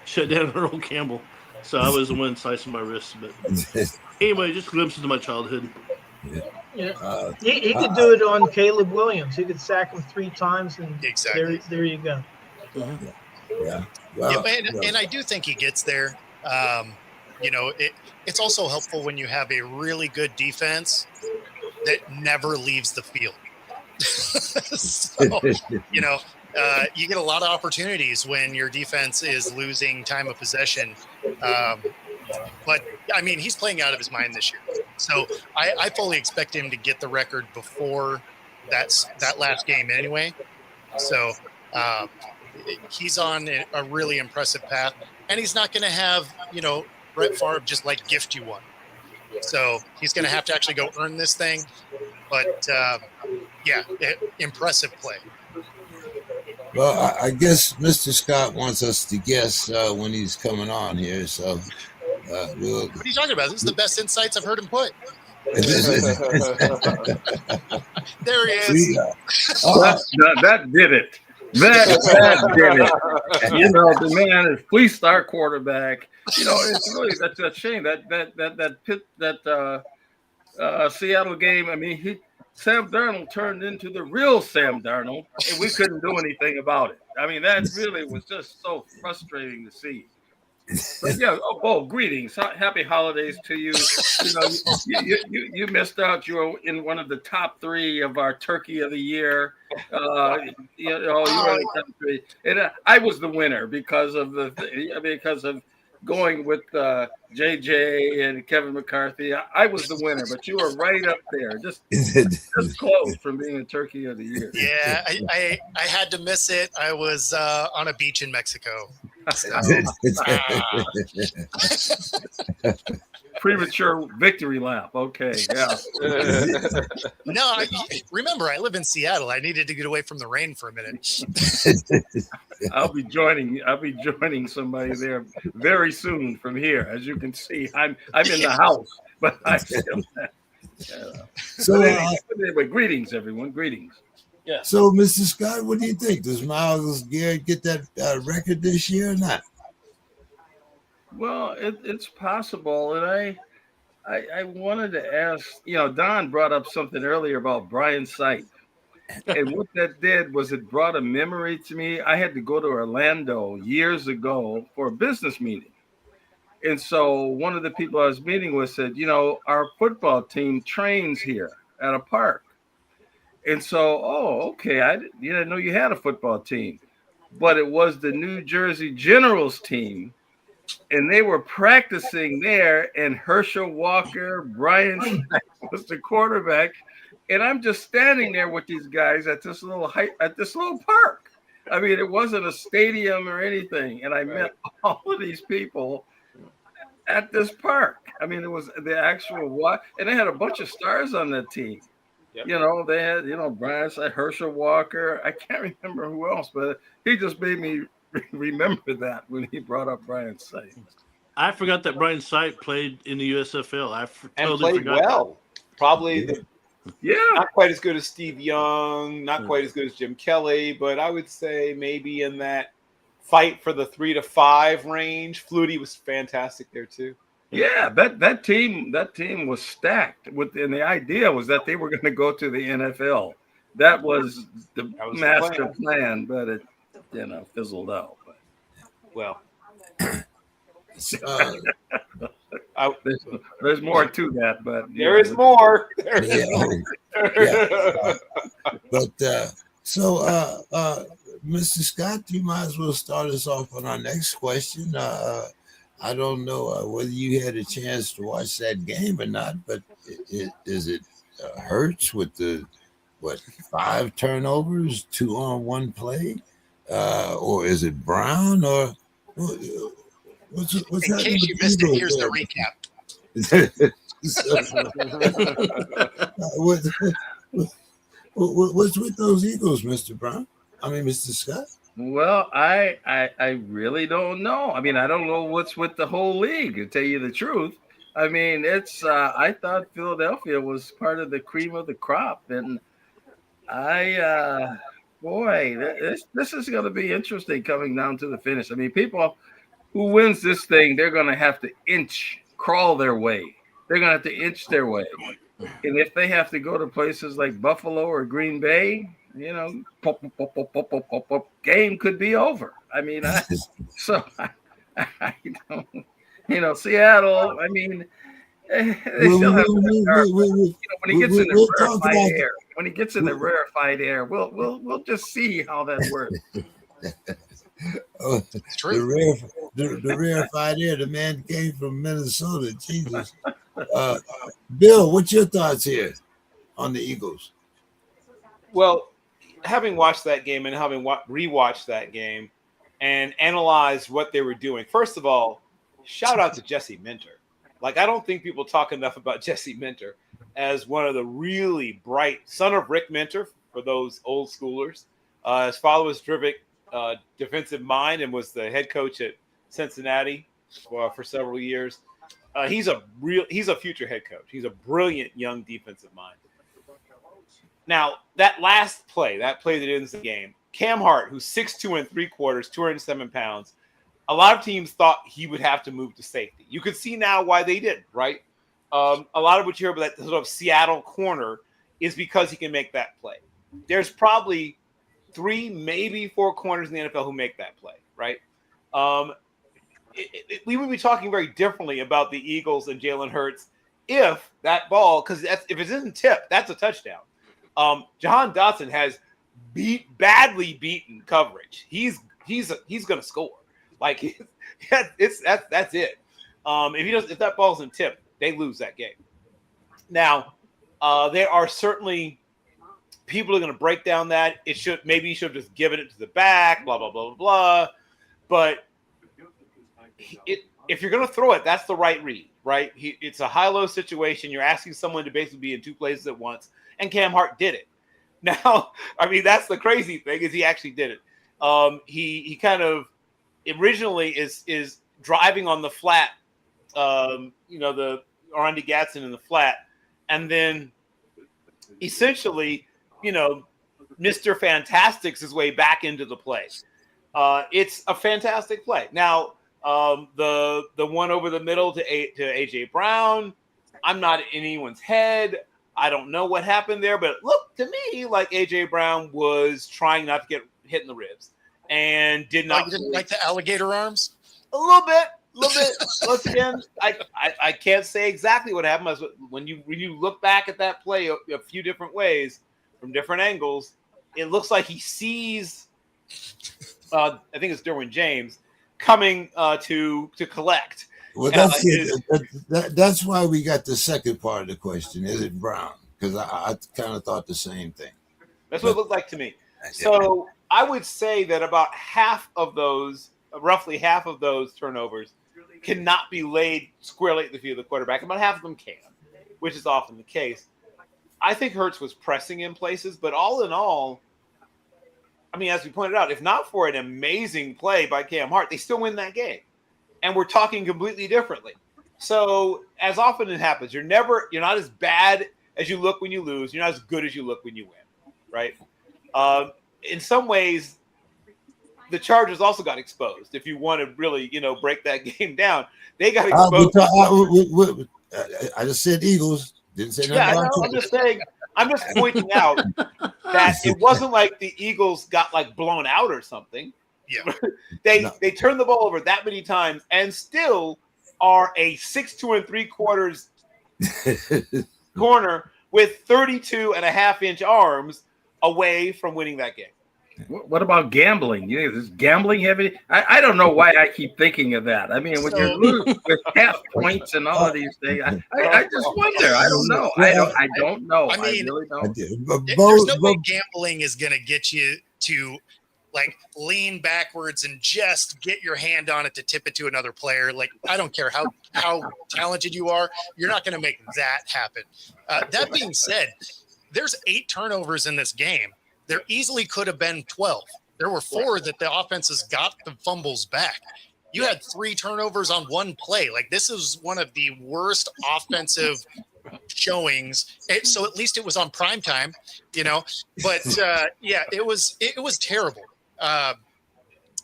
shut down Earl Campbell, so I was the one slicing my wrists. But anyway, just glimpses of my childhood. Yeah, he could do it on Caleb Williams. He could sack him 3 times, and Exactly. there you go. Mm-hmm. Yeah. Well, and I do think he gets there. It's also helpful when you have a really good defense that never leaves the field. So, you get a lot of opportunities when your defense is losing time of possession. But I mean, he's playing out of his mind this year. So I fully expect him to get the record before that last game anyway. So he's on a really impressive path, and he's not going to have, Brett Favre just like gift you one. So he's going to have to actually go earn this thing. But impressive play. Well, I guess Mr. Scott wants us to guess when he's coming on here. So What are you talking about? This is the best insights I've heard him put. There he is. That did it. That did it. The man is three-star quarterback. It's really that's a shame that Seattle game. I mean, Sam Darnold turned into the real Sam Darnold, and we couldn't do anything about it. I mean, that really was just so frustrating to see. But yeah, greetings, happy holidays to you. You missed out. You were in one of the top 3 of our Turkey of the Year. You were in the top 3, and I was the winner because of going with JJ and Kevin McCarthy. I was the winner, but you were right up there, just close from being a Turkey of the Year. Yeah, I had to miss it. I was on a beach in Mexico. So, premature victory lap. Okay, yeah. No, remember, I live in Seattle. I needed to get away from the rain for a minute. I'll be joining somebody there very soon from here. As you can see, I'm in the house, but I still. So anyway, greetings, everyone. Greetings. Yeah. So, Mr. Scott, what do you think? Does Myles Garrett get that record this year or not? Well, it's possible, and I wanted to ask. Don brought up something earlier about Brian Sipe, and what that did was it brought a memory to me. I had to go to Orlando years ago for a business meeting, and so one of the people I was meeting with said, our football team trains here at a park. And so, okay, I didn't know you had a football team, but it was the New Jersey Generals team, and they were practicing there, and Herschel Walker, Brian was the quarterback, and I'm just standing there with these guys at this little park. I mean, it wasn't a stadium or anything, and I met all of these people at this park. I mean, it was the actual and they had a bunch of stars on that team. Yep. They had, Brian Sipe, Herschel Walker. I can't remember who else, but he just made me remember that when he brought up Brian Sipe. I forgot that Brian Sipe played in the USFL. I totally played forgot. Well. Probably not quite as good as Steve Young, not quite as good as Jim Kelly, but I would say maybe in that fight for the 3 to 5 range. Flutie was fantastic there too. Yeah, that team was stacked and the idea was that they were going to go to the NFL. That was the master plan, but it fizzled out. But. Well, there's more to that, but there is more. But Mr. Scott, you might as well start us off on our next question. I don't know whether you had a chance to watch that game or not, but is it Hurts with the what, 5 turnovers, 2 on 1 play, or is it Brown, or what's In happening case with you the missed it, Eagles here's the recap. What's with those Eagles, Mr. Brown? I mean, Mr. Scott. Well, I really don't know. I mean, I don't know what's with the whole league, to tell you the truth. I mean, it's I thought Philadelphia was part of the cream of the crop, and boy, this is going to be interesting coming down to the finish. I mean, people who wins this thing, they're going to have to crawl their way. They're going to have to inch their way. And if they have to go to places like Buffalo or Green Bay, game could be over. I mean, I don't, Seattle. I mean, they still have that dark. When he gets in the we'll talk rarefied about air, when he gets in the rarefied air, we'll just see how that works. It's true. The rarefied air. The man came from Minnesota. Jesus. Bill, what's your thoughts here on the Eagles? Well, having watched that game and having rewatched that game and analyzed what they were doing, first of all, shout out to Jesse Minter. Like, I don't think people talk enough about Jesse Minter as one of the really bright, son of Rick Minter, for those old schoolers. His father was terrific defensive mind and was the head coach at Cincinnati for several years. He's a future head coach. He's a brilliant young defensive mind. Now, that last play, that ends the game, Cam Hart, who's 6'2 3/4, 207 pounds, a lot of teams thought he would have to move to safety. You could see now why they didn't, right? A lot of what you hear about that sort of Seattle corner is because he can make that play. There's probably 3, maybe 4 corners in the NFL who make that play, right? We would be talking very differently about the Eagles and Jalen Hurts if that ball, because if it isn't tipped, that's a touchdown. Jahan Dotson has badly beaten coverage. He's going to score. Like, that's it. If that ball isn't tipped, they lose that game. Now, there are certainly people who are going to break down that maybe you should have just given it to the back, blah blah blah blah blah. But if you're going to throw it, that's the right read, right? It's a high-low situation. You're asking someone to basically be in 2 places at once, and Cam Hart did it. Now, I mean, that's the crazy thing, is he actually did it. He kind of originally is driving on the flat, the Randy Gatson in the flat, and then essentially, Mr. Fantastics his way back into the play. It's a fantastic play. Now, the one over the middle to AJ Brown, I'm not in anyone's head. I don't know what happened there, but it looked to me like AJ Brown was trying not to get hit in the ribs and did not. You didn't like the alligator arms? A little bit. Once again, I can't say exactly what happened. When you look back at that play a few different ways from different angles, it looks like he sees. I think it's Derwin James coming to collect. Well, that's why we got the second part of the question. Is it Brown? Because I kind of thought the same thing. That's what it looked like to me. So I would say that about roughly half of those turnovers cannot be laid squarely at the feet of the quarterback. About half of them can, which is often the case. I think Hurts was pressing in places, but all in all, I mean, as we pointed out, if not for an amazing play by Cam Hart, they still win that game. And we're talking completely differently. So as often it happens, you're not as bad as you look when you lose. You're not as good as you look when you win, right? In some ways, the Chargers also got exposed. If you want to really, break that game down, they got exposed. I just said Eagles. Didn't say nothing about I'm just saying. I'm just pointing out that it wasn't like the Eagles got like blown out or something. Yeah, they turned the ball over that many times and still are a 6'2 3/4 corner with 32.5-inch arms away from winning that game. What about gambling? You think this gambling heavy? I don't know why I keep thinking of that. I mean, when you're losing with half points and all of these things, I just wonder. I don't know. I don't know. I I mean, really don't. There's no way gambling is going to get you to like lean backwards and just get your hand on it to tip it to another player. Like, I don't care how talented you are, you're not going to make that happen. That being said, there's 8 turnovers in this game. There easily could have been 12. There were 4 that the offenses got the fumbles back. You had 3 turnovers on one play. Like, this is one of the worst offensive showings. So at least it was on prime time, you know. But yeah, it was terrible.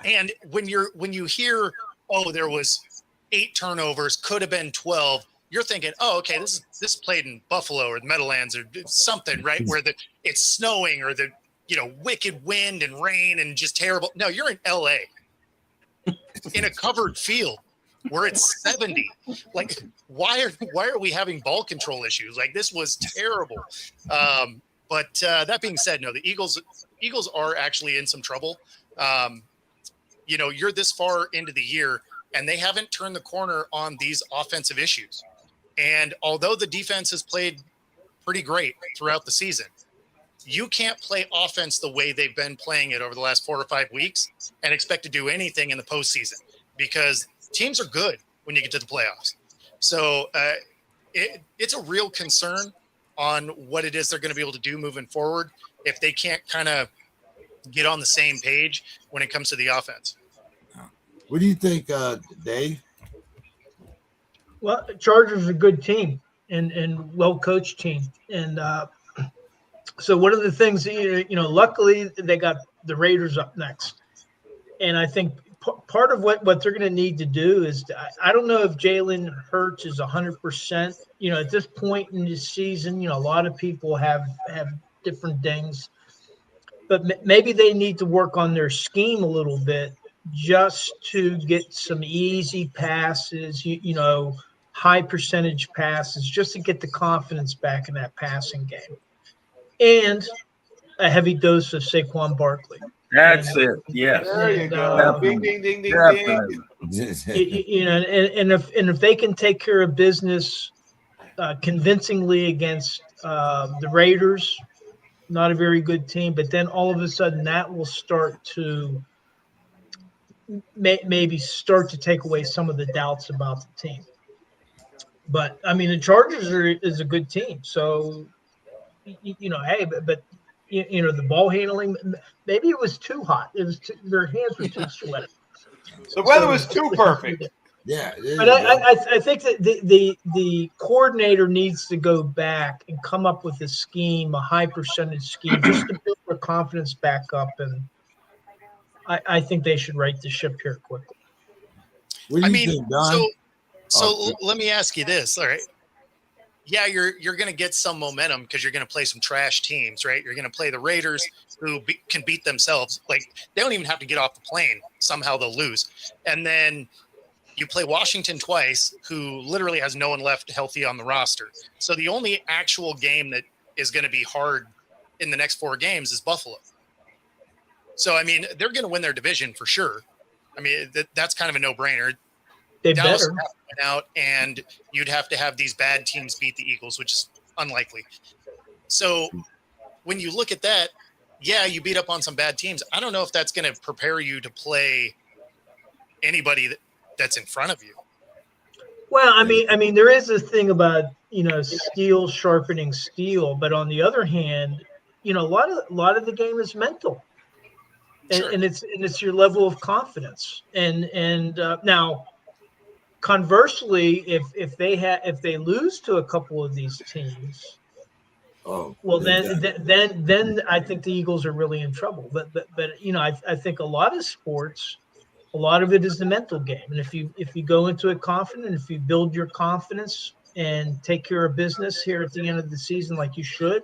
And when you hear, oh, there was 8 turnovers, could have been 12. You're thinking, oh, okay, this played in Buffalo or the Meadowlands or something, right? Where it's snowing or the wicked wind and rain and just terrible. No, you're in LA in a covered field where it's 70. Like, why are we having ball control issues? Like, this was terrible. But that being said, no, the Eagles are actually in some trouble. You're this far into the year and they haven't turned the corner on these offensive issues. And although the defense has played pretty great throughout the season, you can't play offense the way they've been playing it over the last 4 or 5 weeks and expect to do anything in the postseason, because teams are good when you get to the playoffs. So it's a real concern on what it is they're going to be able to do moving forward if they can't kind of get on the same page when it comes to the offense. What do you think, Dave? Well, Chargers are a good team and well-coached team. And so one of the things, luckily they got the Raiders up next. And I think part of what they're going to need to do is, I don't know if Jalen Hurts is 100%. At this point in the season, a lot of people have different things. But maybe they need to work on their scheme a little bit just to get some easy passes, high percentage passes, just to get the confidence back in that passing game. And a heavy dose of Saquon Barkley. That's it. Yes. There you go. Ding, ding, ding, ding, ding. And if they can take care of business convincingly against the Raiders, not a very good team, but then all of a sudden that will start to maybe start to take away some of the doubts about the team. But I mean, the Chargers is a good team, so hey, but the ball handling, maybe it was too hot. It was their hands were too sweaty. The weather was too perfect. Yeah, but I think that the coordinator needs to go back and come up with a scheme, a high percentage scheme, just to build their confidence back up. And I think they should right the ship here quickly. What do you think, Don? So let me ask you this. All right. Yeah, you're going to get some momentum because you're going to play some trash teams, right? You're going to play the Raiders, who can beat themselves. Like, they don't even have to get off the plane. Somehow they'll lose. And then you play Washington twice, who literally has no one left healthy on the roster. So the only actual game that is going to be hard in the next 4 games is Buffalo. So, I mean, they're going to win their division for sure. I mean, that's kind of a no-brainer. They Dallas better. Out, and you'd have to have these bad teams beat the Eagles, which is unlikely. So when you look at that, yeah, you beat up on some bad teams. I don't know if that's going to prepare you to play anybody that's in front of you. Well, I mean, there is a thing about steel sharpening steel, but on the other hand, a lot of the game is mental, and, Sure. and it's your level of confidence. And now, conversely, if they lose to a couple of these teams, then I think the Eagles are really in trouble. But I think a lot of sports, a lot of it is the mental game. And if you go into it confident, if you build your confidence and take care of business here at the end of the season like you should,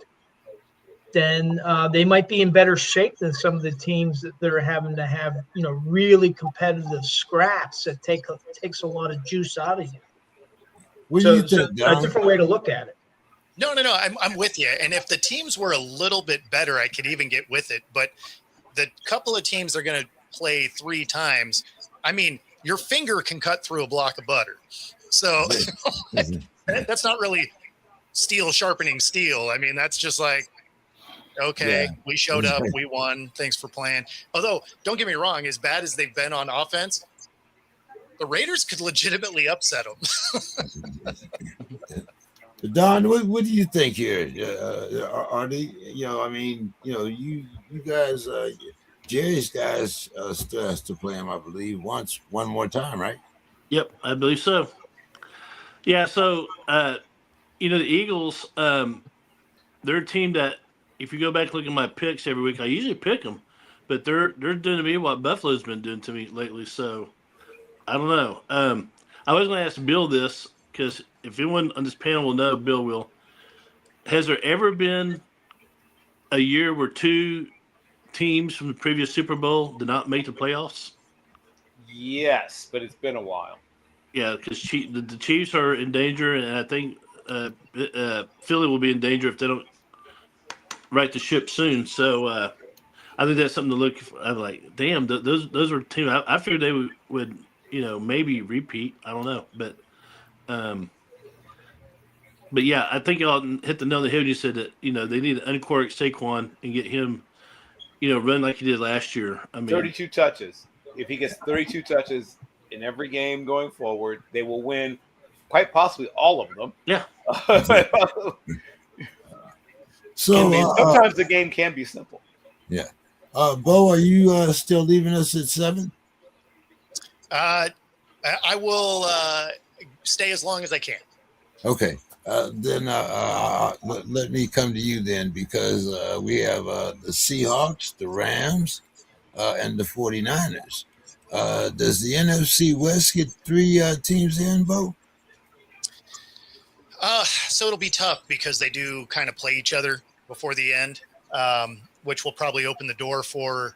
then they might be in better shape than some of the teams that are having to have really competitive scraps that takes a lot of juice out of you. What do you think, Don? A different way to look at it. No. I'm with you. And if the teams were a little bit better, I could even get with it. But the couple of teams they're going to play 3 times, I mean, your finger can cut through a block of butter. So that's not really steel sharpening steel. I mean, that's just like, okay, we showed up, we won, thanks for playing. Although, don't get me wrong, as bad as they've been on offense, the Raiders could legitimately upset them. Don, what do you think here? Are they, I mean, you guys, Jerry's guys still has to play him, I believe, one more time, right? Yep, I believe so. Yeah, so, the Eagles, they're a team that, if you go back and look at my picks every week, I usually pick them, but they're doing to me what Buffalo's been doing to me lately, so I don't know. I was going to ask Bill this, because if anyone on this panel will know, Bill will. Has there ever been a year where 2 teams from the previous Super Bowl did not make the playoffs? Yes, but it's been a while. Yeah, because the Chiefs are in danger, and I think Philly will be in danger if they don't right the ship soon. So I think that's something to look for. I'm like, damn, those are teams. I figured they would maybe repeat. I don't know, but yeah, I think y'all hit the nail on the head when you said that they need to uncork Saquon and get him run like he did last year. I mean, 32 touches. If he gets 32 touches in every game going forward, they will win quite possibly all of them. Yeah. So sometimes the game can be simple. Yeah. Bo, are you still leaving us at 7? I will stay as long as I can. Okay. Then let me come to you then, because we have the Seahawks, the Rams, and the 49ers. Does the NFC West get 3 teams in, Bo? So it'll be tough because they do kind of play each other before the end, which will probably open the door for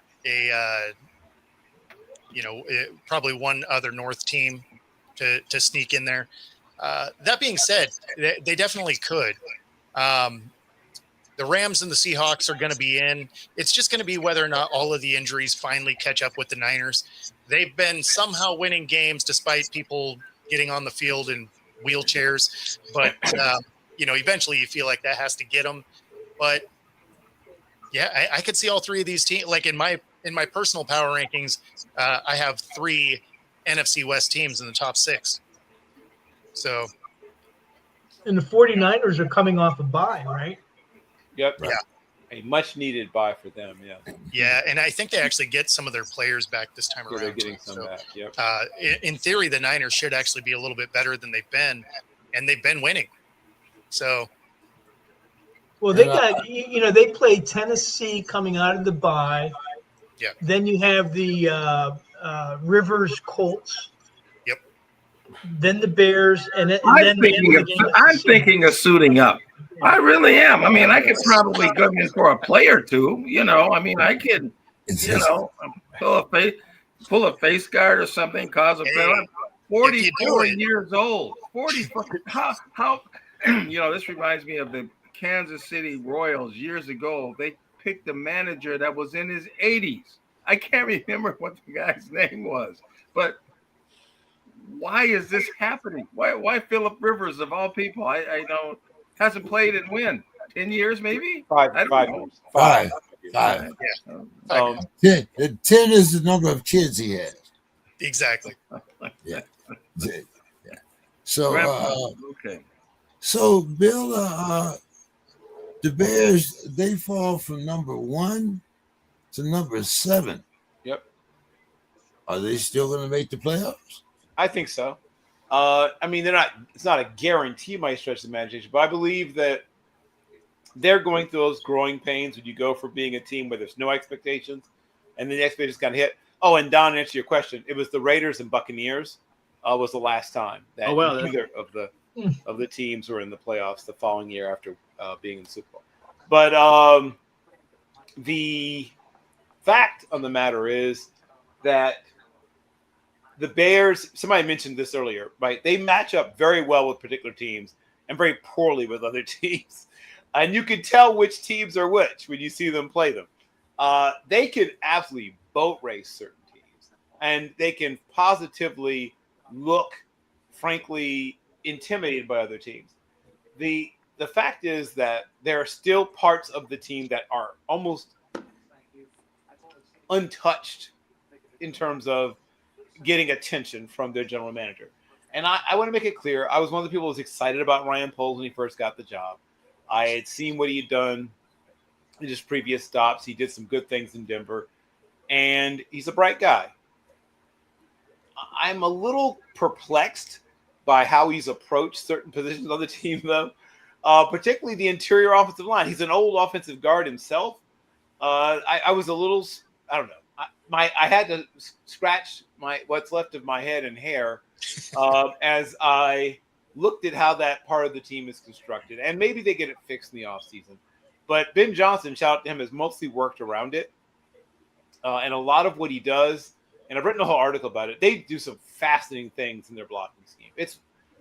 probably one other North team to sneak in there. That being said, they definitely could. The Rams and the Seahawks are going to be in. It's just going to be whether or not all of the injuries finally catch up with the Niners. They've been somehow winning games despite people getting on the field in wheelchairs. But, eventually you feel like that has to get them. But, yeah, I could see all 3 of these teams. Like in my personal power rankings, I have 3 NFC West teams in the top 6. So. And the 49ers are coming off a bye, right? Yep. Yeah. A much needed buy for them. Yeah. Yeah. And I think they actually get some of their players back this time around. They're getting some back. Yep. In theory, the Niners should actually be a little bit better than they've been, and they've been winning. So. Well, they got, they played Tennessee coming out of the bye. Yeah. Then you have the Rivers Colts. Yep. Then the Bears, and then I'm thinking of suiting up. I really am. I mean, I could probably go in for a play or 2. I mean, I could, pull a face guard or something, cause a penalty. 44 years old. 40. How? This reminds me of the Kansas City Royals years ago. They picked a manager that was in his 80s. I can't remember what the guy's name was, but why is this happening? Why Phillip Rivers of all people? I don't. Hasn't played in 10 years, maybe? 5 years. 5. Yeah. 10 is the number of kids he has. Exactly. Yeah. So, okay. So, Bill, the Bears, they fall from number 1 to number 7. Yep. Are they still going to make the playoffs? I think so. I mean, it's not a guarantee by stretch of imagination, but I believe that they're going through those growing pains when you go from being a team where there's no expectations and then the expectations got hit. Oh, and Don, to answer your question, it was the Raiders and Buccaneers was the last time that either of the teams were in the playoffs the following year after being in the Super Bowl. But the fact of the matter is that the Bears, somebody mentioned this earlier, right? They match up very well with particular teams and very poorly with other teams. And you can tell which teams are which when you see them play them. they can absolutely boat race certain teams, and they can positively look, frankly, intimidated by other teams. The fact is that there are still parts of the team that are almost untouched in terms of getting attention from their general manager. And I want to make it clear, I was one of the people who was excited about Ryan Poles when he first got the job. I had seen what he had done in his previous stops. He did some good things in Denver, and he's a bright guy. I'm a little perplexed by how he's approached certain positions on the team, though, particularly the interior offensive line. He's an old offensive guard himself. I was a little, I don't know. I had to scratch what's left of my head and hair as I looked at how that part of the team is constructed. And maybe they get it fixed in the offseason. But Ben Johnson, shout out to him, has mostly worked around it. And a lot of what he does, and I've written a whole article about it, they do some fascinating things in their blocking scheme.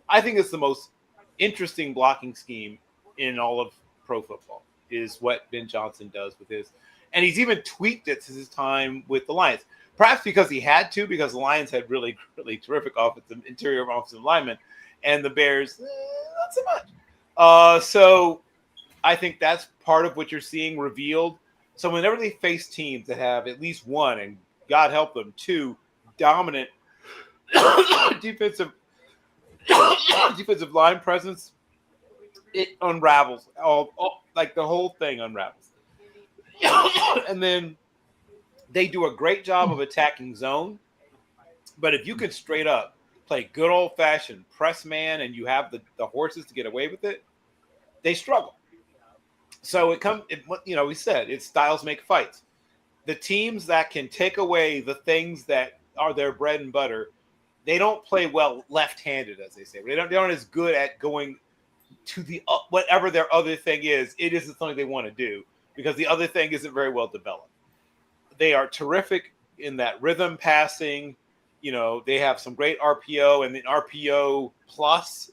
I think it's the most interesting blocking scheme in all of pro football is what Ben Johnson does with his. And he's even tweaked it since his time with the Lions. Perhaps because he had to, because the Lions had really, really terrific interior offensive linemen, and the Bears, not so much. So I think that's part of what you're seeing revealed. So whenever they face teams that have at least one, and God help them, two dominant defensive line presence, it unravels. Like the whole thing unravels. And then they do a great job of attacking zone. But if you can straight up play good old-fashioned press man and you have the horses to get away with it, they struggle. So we said it's styles make fights. The teams that can take away the things that are their bread and butter, they don't play well left-handed, as they say. They aren't as good at going to the whatever their other thing is. It isn't something they want to do because the other thing isn't very well developed. They are terrific in that rhythm passing. They have some great RPO and then RPO plus,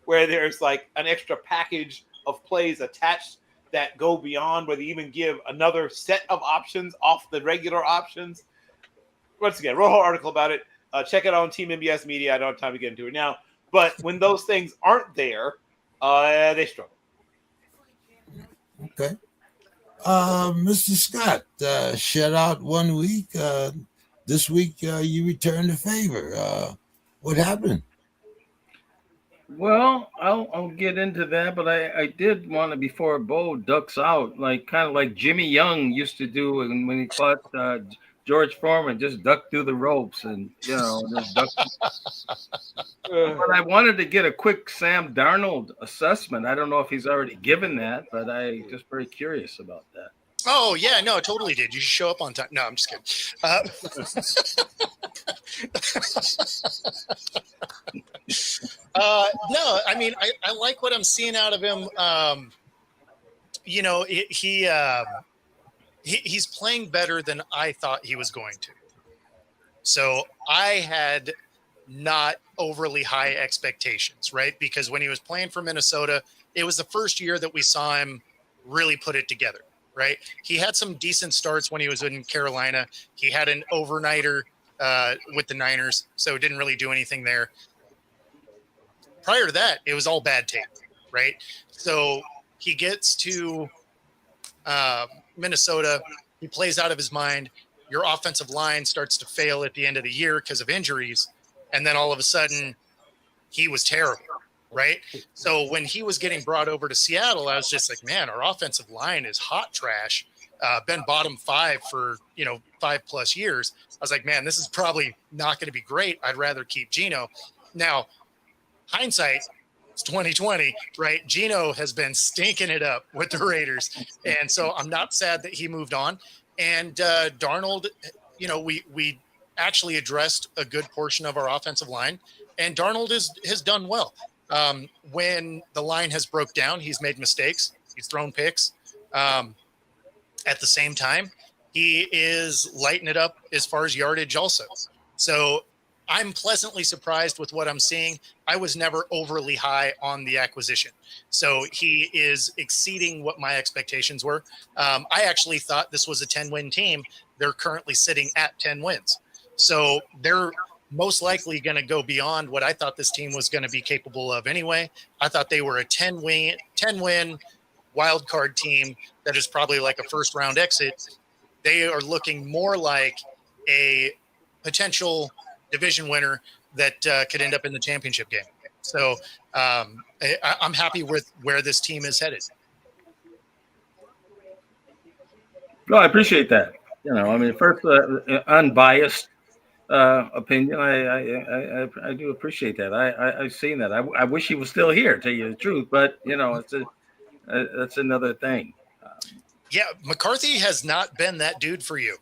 where there's like an extra package of plays attached that go beyond, where they even give another set of options off the regular options. Once again, wrote a whole article about it. Check it out on Team MBS Media. I don't have time to get into it now. But when those things aren't there, they struggle. Okay. Mr. Scott, shut out 1 week. This week you returned the favor. What happened? Well, I'll get into that, but I did want to, before Bo ducks out, kind of like Jimmy Young used to do when he fought George Foreman, just duck through the ropes and just duck. But I wanted to get a quick Sam Darnold assessment. I don't know if he's already given that, but I just very curious about that. Oh yeah, no, totally did. You should show up on time. No, I'm just kidding. No, I mean, I like what I'm seeing out of him. He's playing better than I thought he was going to. So I had not overly high expectations, right? Because when he was playing for Minnesota, it was the first year that we saw him really put it together, right? He had some decent starts when he was in Carolina. He had an overnighter with the Niners, so didn't really do anything there. Prior to that, it was all bad tape, right? So he gets to Minnesota. He plays out of his mind. Your offensive line starts to fail at the end of the year because of injuries. And then all of a sudden, he was terrible, right? So when he was getting brought over to Seattle, I was just like, man, our offensive line is hot trash. Been bottom 5 for, 5+ years. I was like, man, this is probably not going to be great. I'd rather keep Geno. Now, hindsight, it's 2020, right? Geno has been stinking it up with the Raiders. And so I'm not sad that he moved on. And Darnold, we actually addressed a good portion of our offensive line, and Darnold has done well. When the line has broke down, he's made mistakes. He's thrown picks. At the same time, he is lighting it up as far as yardage also. So I'm pleasantly surprised with what I'm seeing. I was never overly high on the acquisition. So he is exceeding what my expectations were. I actually thought this was a 10-win team. They're currently sitting at 10 wins. So they're most likely going to go beyond what I thought this team was going to be capable of anyway. I thought they were a 10-win wild card team that is probably like a first round exit. They are looking more like a potential division winner that could end up in the championship game. So I'm happy with where this team is headed. No, I appreciate that. You know, I mean, first, unbiased opinion. I do appreciate that. I've seen that. I wish he was still here, to tell you the truth, but you know, that's another thing. Yeah, McCarthy has not been that dude for you.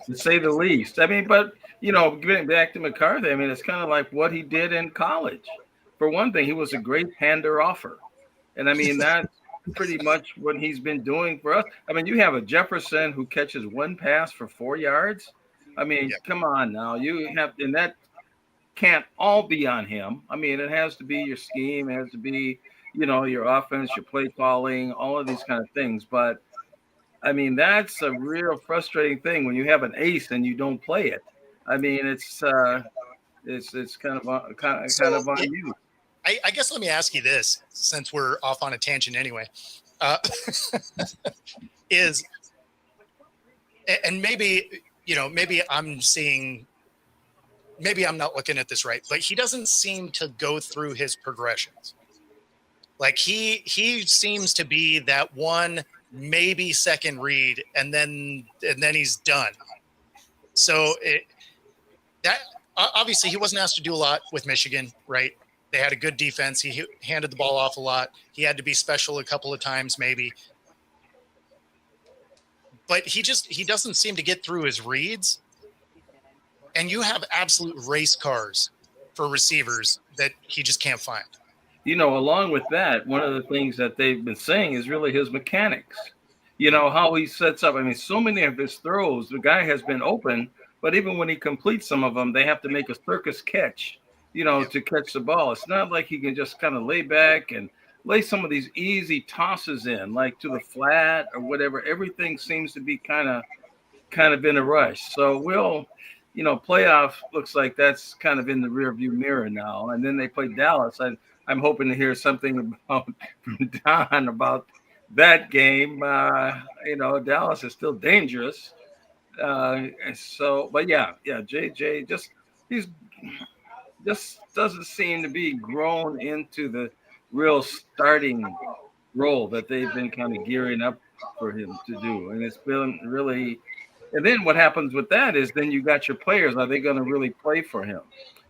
To say the least. I mean, but you know, getting back to McCarthy, I mean, it's kind of like what he did in college. For one thing, he was a great hander offer, and I mean that's pretty much what he's been doing for us. I mean, you have a Jefferson who catches one pass for 4 yards. I mean, come on now, you have, and that can't all be on him. I mean, it has to be your scheme, it has to be, you know, your offense, your play calling, all of these kind of things, but. I mean, that's a real frustrating thing when you have an ace and you don't play it. I mean, it's kind of on you. I guess let me ask you this, since we're off on a tangent anyway, and maybe I'm not looking at this right, but he doesn't seem to go through his progressions. Like he seems to be that one. Maybe second read, and then he's done. So that obviously he wasn't asked to do a lot with Michigan, right? They had a good defense. He handed the ball off a lot. He had to be special a couple of times, maybe. But he doesn't seem to get through his reads. And you have absolute race cars for receivers that he just can't find. You know, along with that, one of the things that they've been saying is really his mechanics. You know, how he sets up. I mean, so many of his throws, the guy has been open, but even when he completes some of them, they have to make a circus catch, you know, to catch the ball. It's not like he can just kind of lay back and lay some of these easy tosses in, like to the flat or whatever. Everything seems to be kind of in a rush. So you know, playoff looks like that's kind of in the rearview mirror now. And then they play Dallas. I'm hoping to hear something from Don about that game. You know, Dallas is still dangerous. But yeah, JJ he's just doesn't seem to be grown into the real starting role that they've been kind of gearing up for him to do. And it's been really, and then what happens with that is then you got your players. Are they going to really play for him?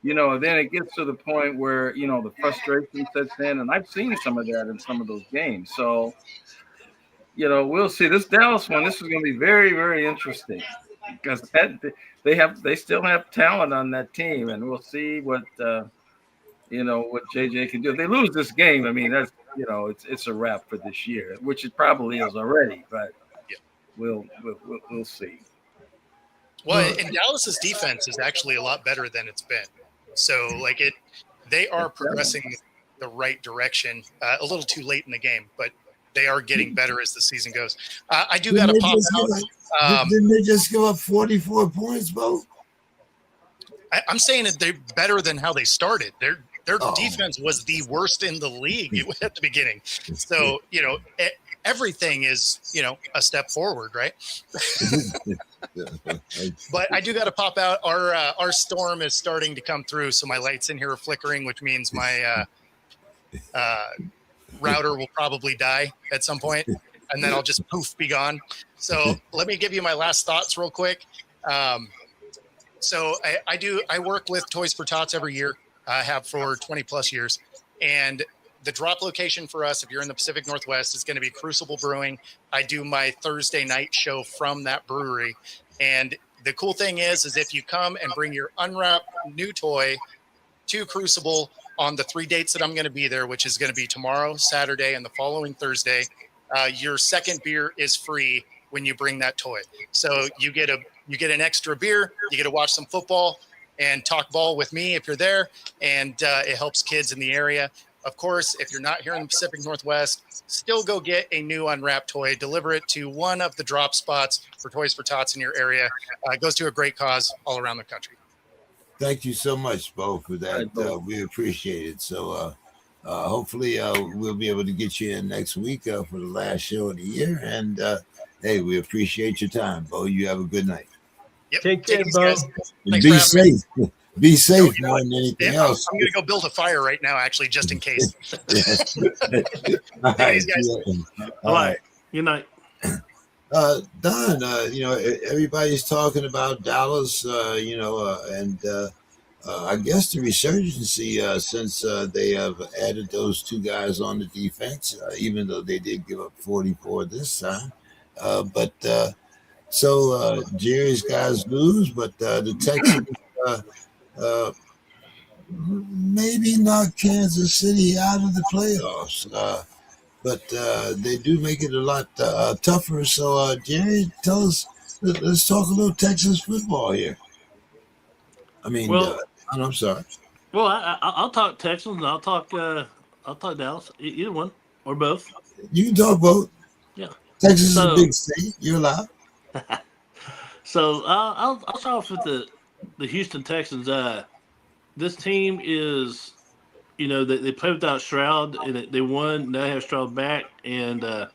You know, then it gets to the point where, you know, the frustration sets in, and I've seen some of that in some of those games. So, you know, we'll see. This Dallas one, this is going to be very, very interesting because they still have talent on that team, and we'll see what what JJ can do. If they lose this game, I mean, that's, you know, it's a wrap for this year, which it probably is already, but we'll see. Well, and Dallas's defense is actually a lot better than it's been. So, like they are progressing the right direction. A little too late in the game, but they are getting better as the season goes. I do got to pop out. Didn't they just give up 44 points, Bo? I'm saying that they're better than how they started. Their defense was the worst in the league at the beginning. So, you know, everything is, you know, a step forward, right? But I do got to pop out. Our storm is starting to come through, so my lights in here are flickering, which means my router will probably die at some point, and then I'll just poof, be gone. So let me give you my last thoughts real quick. So I work with Toys for Tots every year. I have for 20 plus years. And the drop location for us, if you're in the Pacific Northwest, is going to be Crucible Brewing. I do my Thursday night show from that brewery. And the cool thing is if you come and bring your unwrapped new toy to Crucible on the 3 dates that I'm going to be there, which is going to be tomorrow, Saturday, and the following Thursday, your second beer is free when you bring that toy. So you get an extra beer, you get to watch some football and talk ball with me if you're there, and it helps kids in the area. Of course, if you're not here in the Pacific Northwest, still go get a new unwrapped toy, deliver it to one of the drop spots for Toys for Tots in your area. It goes to a great cause all around the country. Thank you so much, Bo, for that. We appreciate it. So hopefully we'll be able to get you in next week for the last show of the year. And hey, we appreciate your time, Bo. You have a good night. Yep. Take care, it easy, Bo. guys. And Thanks be for having me. safe. Be safe you know more than anything Yeah, else. I'm going to go build a fire right now, actually, just in case. All Take it right. easy, guys. All right. Good night. Don, everybody's talking about Dallas, and I guess the resurgency since they have added those two guys on the defense, even though they did give up 44 this time. So Jerry's guys lose, but the Texans maybe knock Kansas City out of the playoffs. But they do make it a lot tougher. So, Jerry, tell us. Let's talk a little Texas football here. I mean, Well, I'm sorry. Well, I'll talk Texans and I'll talk Dallas. Either one or both. You can talk both. Yeah. Texas is a big state. You're allowed. So I'll start off with the Houston Texans. This team is, they play without Stroud and they won. Now they have Stroud back, and I'm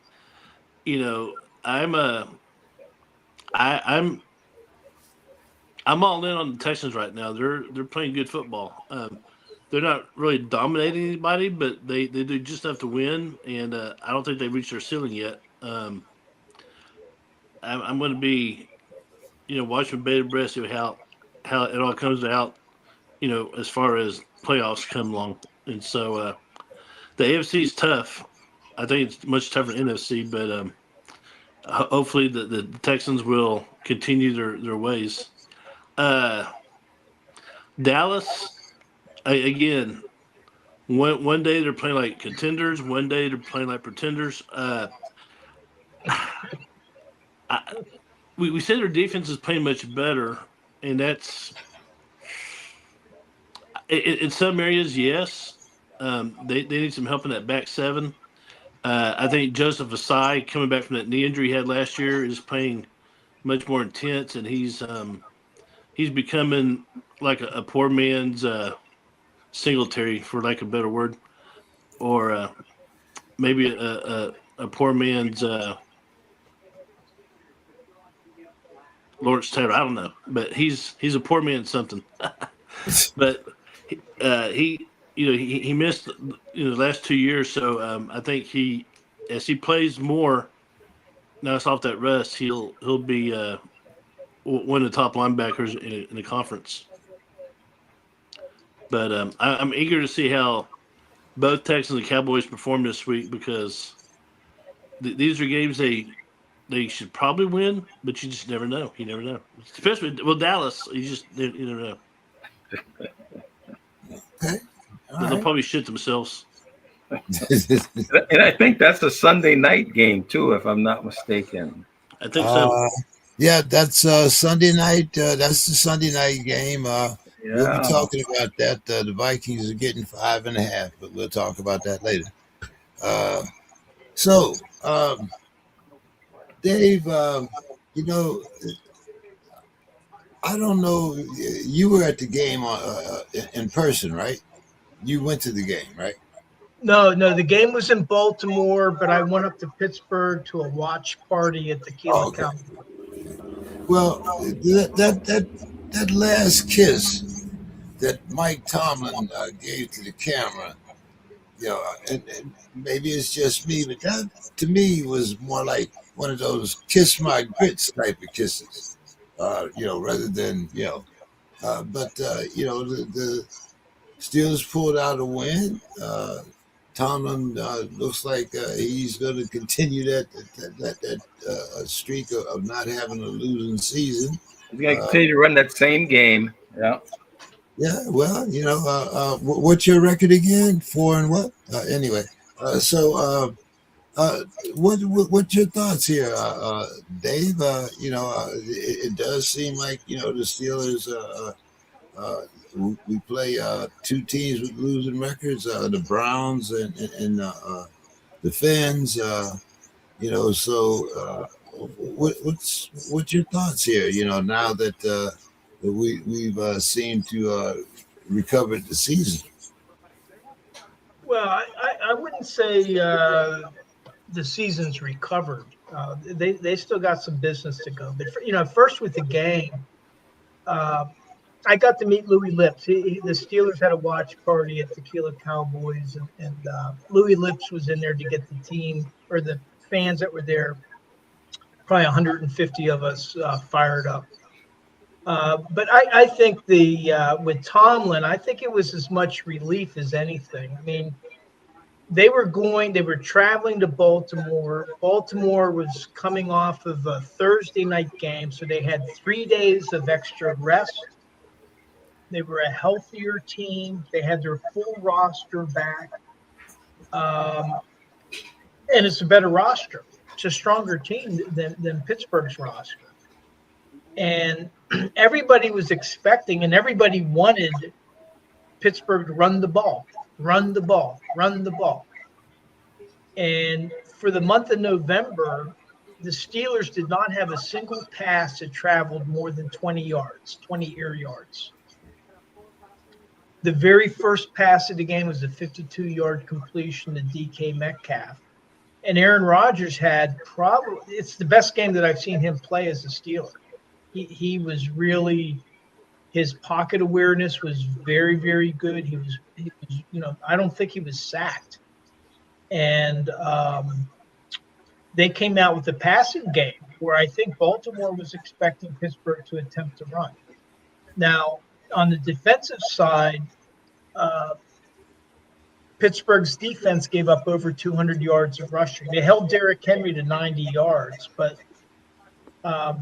all in on the Texans right now. They're playing good football. They're not really dominating anybody, but they do just enough to win, and I don't think they've reached their ceiling yet. I'm going to be, watching bated breath, see how it all comes out, as far as playoffs come along. And so the AFC is tough. I think it's much tougher than NFC, but hopefully the Texans will continue their ways. Dallas, again, one day they're playing like contenders, one day they're playing like pretenders. We say their defense is playing much better, and that's in some areas, yes. They need some help in that back seven. I think Joseph Asai, coming back from that knee injury he had last year, is playing much more intense, and he's becoming like a poor man's Singletary, for lack of a better word, or maybe a poor man's Lawrence Taylor. I don't know, but he's a poor man's something. But he missed the last 2 years, so I think as he plays more now, it's off that rest. He'll be one of the top linebackers in the conference. But I'm eager to see how both Texans and Cowboys perform this week, because these are games they should probably win, but you just never know. You never know, especially Dallas. You never know. Okay. They'll probably shit themselves. And I think that's a Sunday night game too, if I'm not mistaken. I think so. Yeah, that's Sunday night. That's the Sunday night game. We'll be talking about that. The Vikings are getting 5.5, but we'll talk about that later. So, Dave, I don't know. You were at the game in person, right? You went to the game, right? No, the game was in Baltimore, but I went up to Pittsburgh to a watch party at Tequila County. Well, that last kiss that Mike Tomlin gave to the camera, and maybe it's just me, but that to me was more like one of those kiss my grits type of kisses, rather than but the Steelers pulled out a win. Tomlin looks like he's going to continue that streak of not having a losing season. He's going to continue to run that same game. Yeah. Yeah. Well, what's your record again? 4 and what? Anyway, so Uh, what's your thoughts here, Dave? It does seem like the Steelers. We play two teams with losing records: the Browns and the Fins. What's your thoughts here? Now that we've seemed to recovered the season. Well, I wouldn't say the season's recovered. They still got some business to go. But first with the game, uh, I got to meet Louis Lips. The Steelers had a watch party at Tequila Cowboys, and Louis Lips was in there to get the team or the fans that were there, probably 150 of us, fired up. But I think with Tomlin, I think it was as much relief as anything. I mean, they were traveling to Baltimore. Baltimore was coming off of a Thursday night game, so they had 3 days of extra rest. They were a healthier team. They had their full roster back. Um, and it's a better roster. It's a stronger team than Pittsburgh's roster. And everybody was expecting and everybody wanted Pittsburgh to run the ball, run the ball, run the ball. And for the month of November, the Steelers did not have a single pass that traveled more than 20 yards, 20 air yards. The very first pass of the game was a 52-yard completion to DK Metcalf. And Aaron Rodgers it's the best game that I've seen him play as a Steeler. He was really, his pocket awareness was very, very good. He was I don't think he was sacked. And they came out with a passing game where I think Baltimore was expecting Pittsburgh to attempt to run. Now, on the defensive side, Pittsburgh's defense gave up over 200 yards of rushing. They held Derrick Henry to 90 yards, but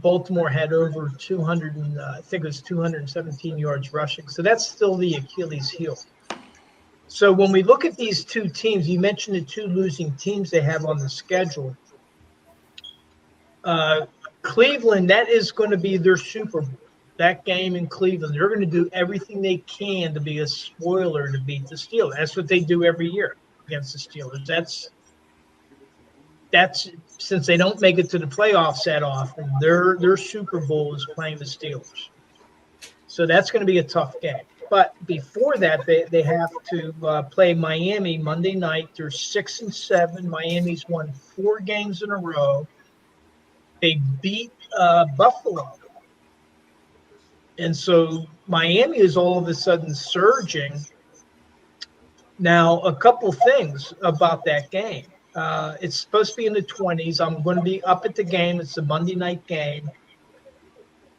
Baltimore had over 200, I think it was 217 yards rushing. So that's still the Achilles heel. So when we look at these two teams, you mentioned the two losing teams they have on the schedule. Cleveland, that is going to be their Super Bowl. That game in Cleveland, they're going to do everything they can to be a spoiler to beat the Steelers. That's what they do every year against the Steelers. That's since they don't make it to the playoffs that often, their Super Bowl is playing the Steelers. So that's going to be a tough game. But before that, they have to play Miami Monday night. They're 6-7. Miami's won 4 games in a row. They beat Buffalo. And so Miami is all of a sudden surging. Now, a couple things about that game. It's supposed to be in the 20s. I'm going to be up at the game. It's a Monday night game.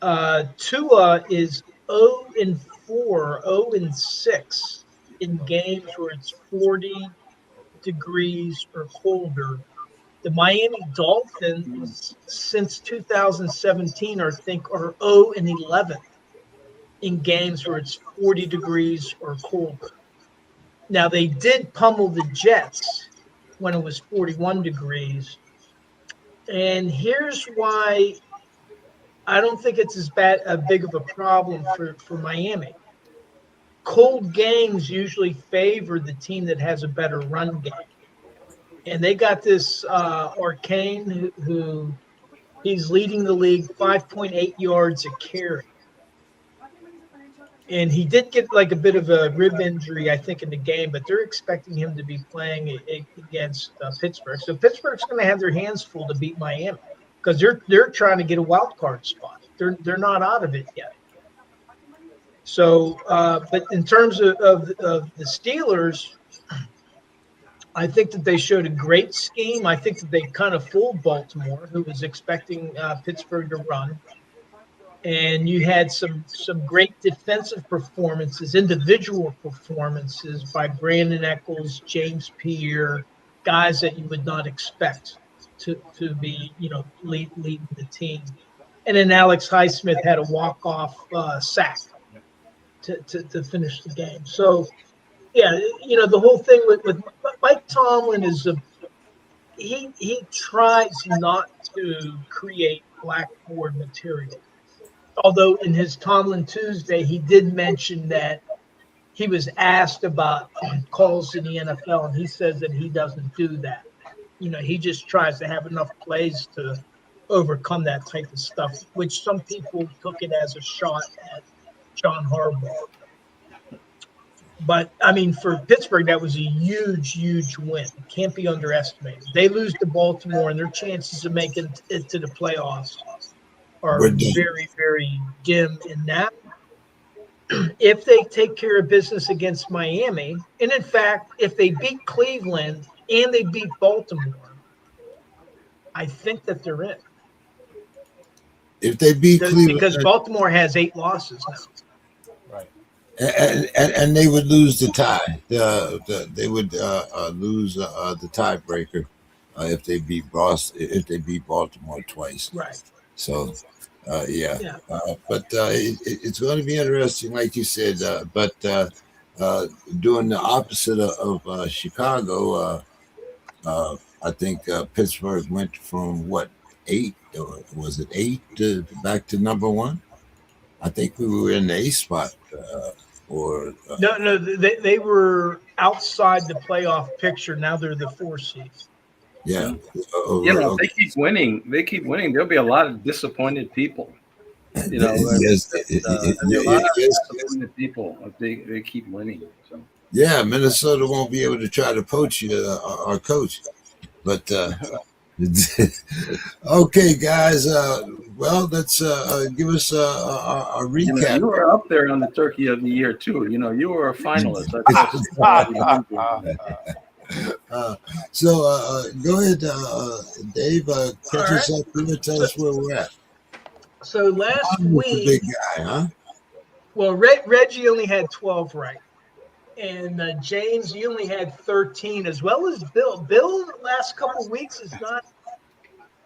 Tua is 0-4, 0-6 in games where it's 40 degrees or colder. The Miami Dolphins, since 2017, are 0-11 in games where it's 40 degrees or colder. Now, they did pummel the Jets when it was 41 degrees. And here's why I don't think it's as big of a problem for Miami. Cold games usually favor the team that has a better run game. And they got this Arcane who he's leading the league, 5.8 yards a carry. And he did get like a bit of a rib injury, I think, in the game, but they're expecting him to be playing against Pittsburgh. So Pittsburgh's going to have their hands full to beat Miami because they're trying to get a wild card spot. They're not out of it yet. So, but in terms of the Steelers, I think that they showed a great scheme. I think that they kind of fooled Baltimore, who was expecting Pittsburgh to run. And you had some great defensive performances, individual performances by Brandon Eccles, James Pierre, guys that you would not expect to be, leading the team. And then Alex Highsmith had a walk-off sack to finish the game. So, yeah, the whole thing with Mike Tomlin he tries not to create blackboard material. Although in his Tomlin Tuesday, he did mention that he was asked about calls in the NFL, and he says that he doesn't do that. He just tries to have enough plays to overcome that type of stuff, which some people took it as a shot at John Harbaugh. But I mean, for Pittsburgh, that was a huge, huge win. It can't be underestimated. They lose to Baltimore, and their chances of making it to the playoffs are very, very dim in that. If they take care of business against Miami, and in fact, if they beat Cleveland and they beat Baltimore, I think that they're in. If they beat Cleveland, because Baltimore has 8 losses now. Right. And they would lose the tie. They would lose the tiebreaker if they beat Baltimore twice. Right. So, yeah. But it's going to be interesting, like you said. But doing the opposite of Chicago, I think Pittsburgh went from 8, or was it 8 back to number 1? I think we were in the 8th spot. No, they were outside the playoff picture. Now they're the 4 seed. Yeah. If they keep winning, there'll be a lot of disappointed people. Yes. There'll be a lot of disappointed people if they keep winning. So. Yeah, Minnesota won't be able to try to poach our coach. But okay, guys. Well, let's give us a recap. You were up there on the Turkey of the Year too. You were a finalist. So go ahead, Dave. Catch us up here. Tell us where we're at. So last week, the big guy, huh? Well, Reggie only had 12 right. And James, you only had 13, as well as Bill. Bill, the last couple of weeks, has not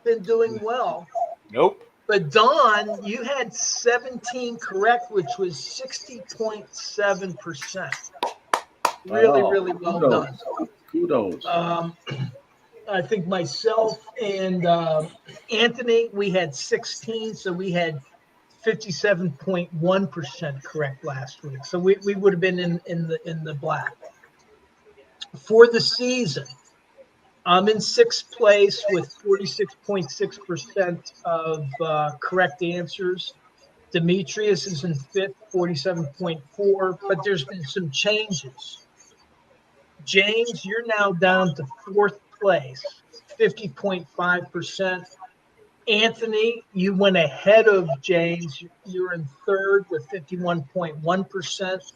been doing well. Nope. But Don, you had 17 correct, which was 60.7%. Really, really well done. Kudos. I think myself and Anthony, we had 16, so we had 57.1% correct last week. So we would have been in the black. For the season, I'm in 6th place with 46.6% of correct answers. Demetrius is in 5th, 47.4%, but there's been some changes. James, you're now down to 4th place, 50.5%. Anthony, you went ahead of James. You're in 3rd with 51.1%.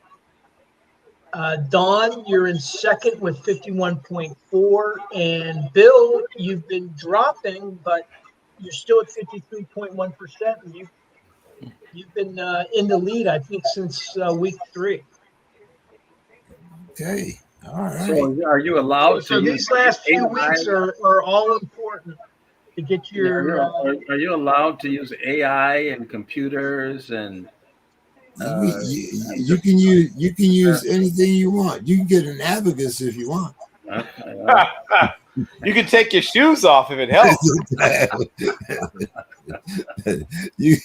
Don, you're in 2nd with 51.4%. And Bill, you've been dropping, but you're still at 53.1%. And you've been in the lead, I think, since week 3. Okay. All right. So are you allowed to use these last few weeks are all important to get your are you allowed to use AI and computers and you can use anything you want. You can get an abacus if you want. You can take your shoes off if it helps. you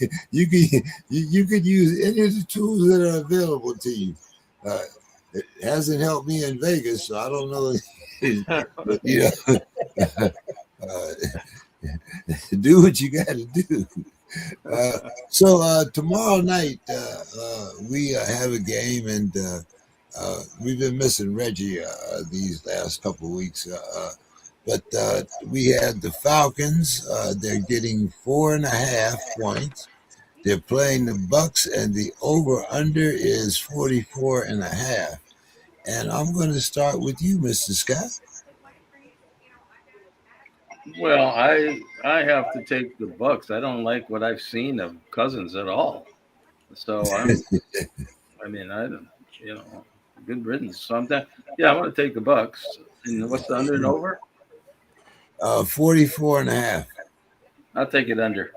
could use any of the tools that are available to you. It hasn't helped me in Vegas, so I don't know. Do what you got to do. So tomorrow night we have a game, and we've been missing Reggie these last couple of weeks. But we had the Falcons. They're getting 4.5 points. They're playing the Bucks, and the over/under is 44.5. And I'm going to start with you, Mr. Scott. Well, I have to take the Bucks. I don't like what I've seen of Cousins at all. So I don't, good riddance. So I'm going to take the Bucks. And what's the under and over? 44.5. I'll take it under.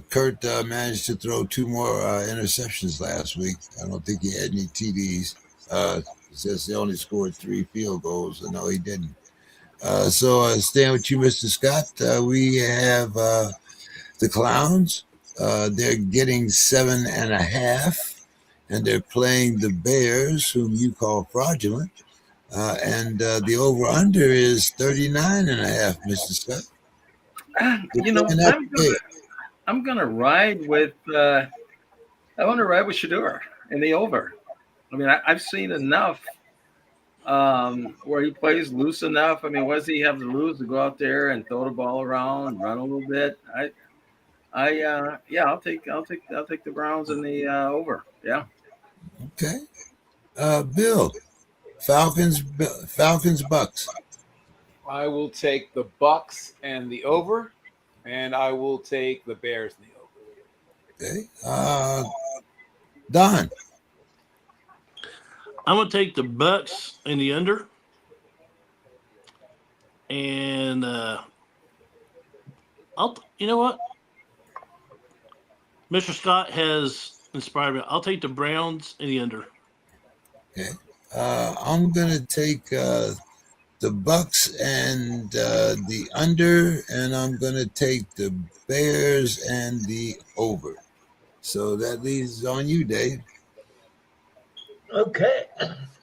Kurt managed to throw 2 more interceptions last week. I don't think he had any TDs. It says he only scored 3 field goals. No, he didn't. So staying with you, Mr. Scott, we have the Clowns. They're getting 7.5, and they're playing the Bears, whom you call fraudulent. And the over-under is 39.5, Mr. Scott. They're You know, playing at the Bears. I'm gonna ride with I want to ride with Shador in the over. I mean, I've seen enough where he plays loose enough. I mean, what does he have to lose to go out there and throw the ball around, run a little bit? Yeah, I'll take the Browns in the over. Yeah. Okay. Bill, Falcons, Bucks. I will take the Bucks and the over, and I will take the Bears and the over. Okay. Don. I'm gonna take the Bucks in the under, and you know what? Mr. Scott has inspired me. I'll take the Browns in the under. Okay. I'm gonna take the Bucks and the under, and I'm gonna take the Bears and the over. So that leaves on you, Dave. Okay.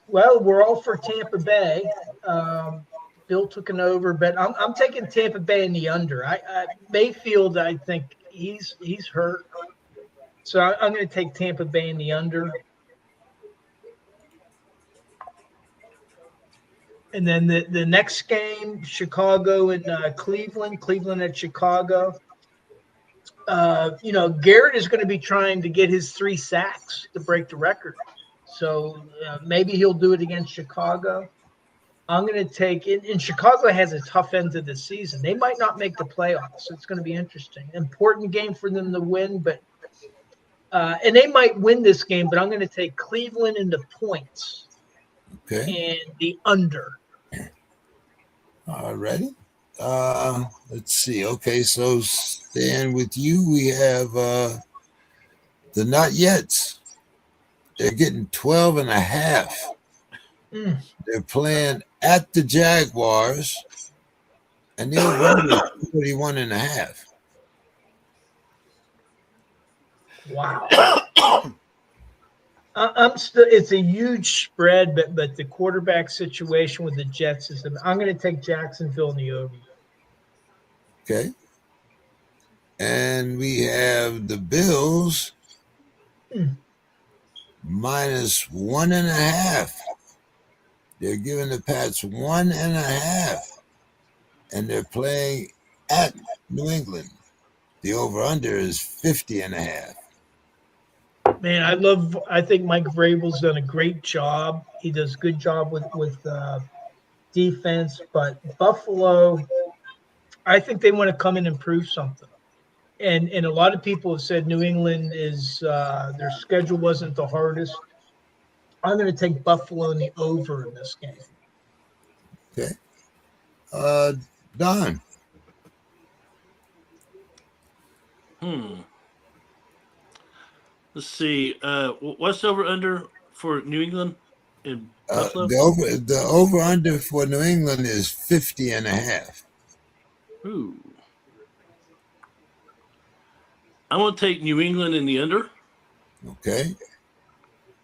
Well, we're all for Tampa Bay. Bill took an over, but I'm taking Tampa Bay in the under. Mayfield, I think he's hurt, so I'm going to take Tampa Bay in the under. And then the next game, Chicago and Cleveland. Cleveland at Chicago. Garrett is going to be trying to get his 3 sacks to break the record. So maybe he'll do it against Chicago. I'm going to take it. And Chicago has a tough end of the season. They might not make the playoffs. So it's going to be interesting. Important game for them to win, but and they might win this game. But I'm going to take Cleveland in the points and the under. All righty. Let's see. Okay, so staying with you, we have the Not Yets. They're getting 12.5. They're playing at the Jaguars, and they're running 41.5. Wow. I'm still. It's a huge spread, but the quarterback situation with the Jets is. I'm going to take Jacksonville in the over. Okay. And we have the Bills minus 1.5. They're giving the Pats 1.5, and they're playing at New England. The over/under is 50.5. Man, I think Mike Vrabel's done a great job. He does a good job with defense, but Buffalo, I think they want to come in and prove something. And a lot of people have said New England is their schedule wasn't the hardest. I'm going to take Buffalo in the over in this game. Okay. Don. Let's see. What's over under for New England and Buffalo? The over under for New England is 50.5. Ooh. I'm going to take New England in the under. Okay.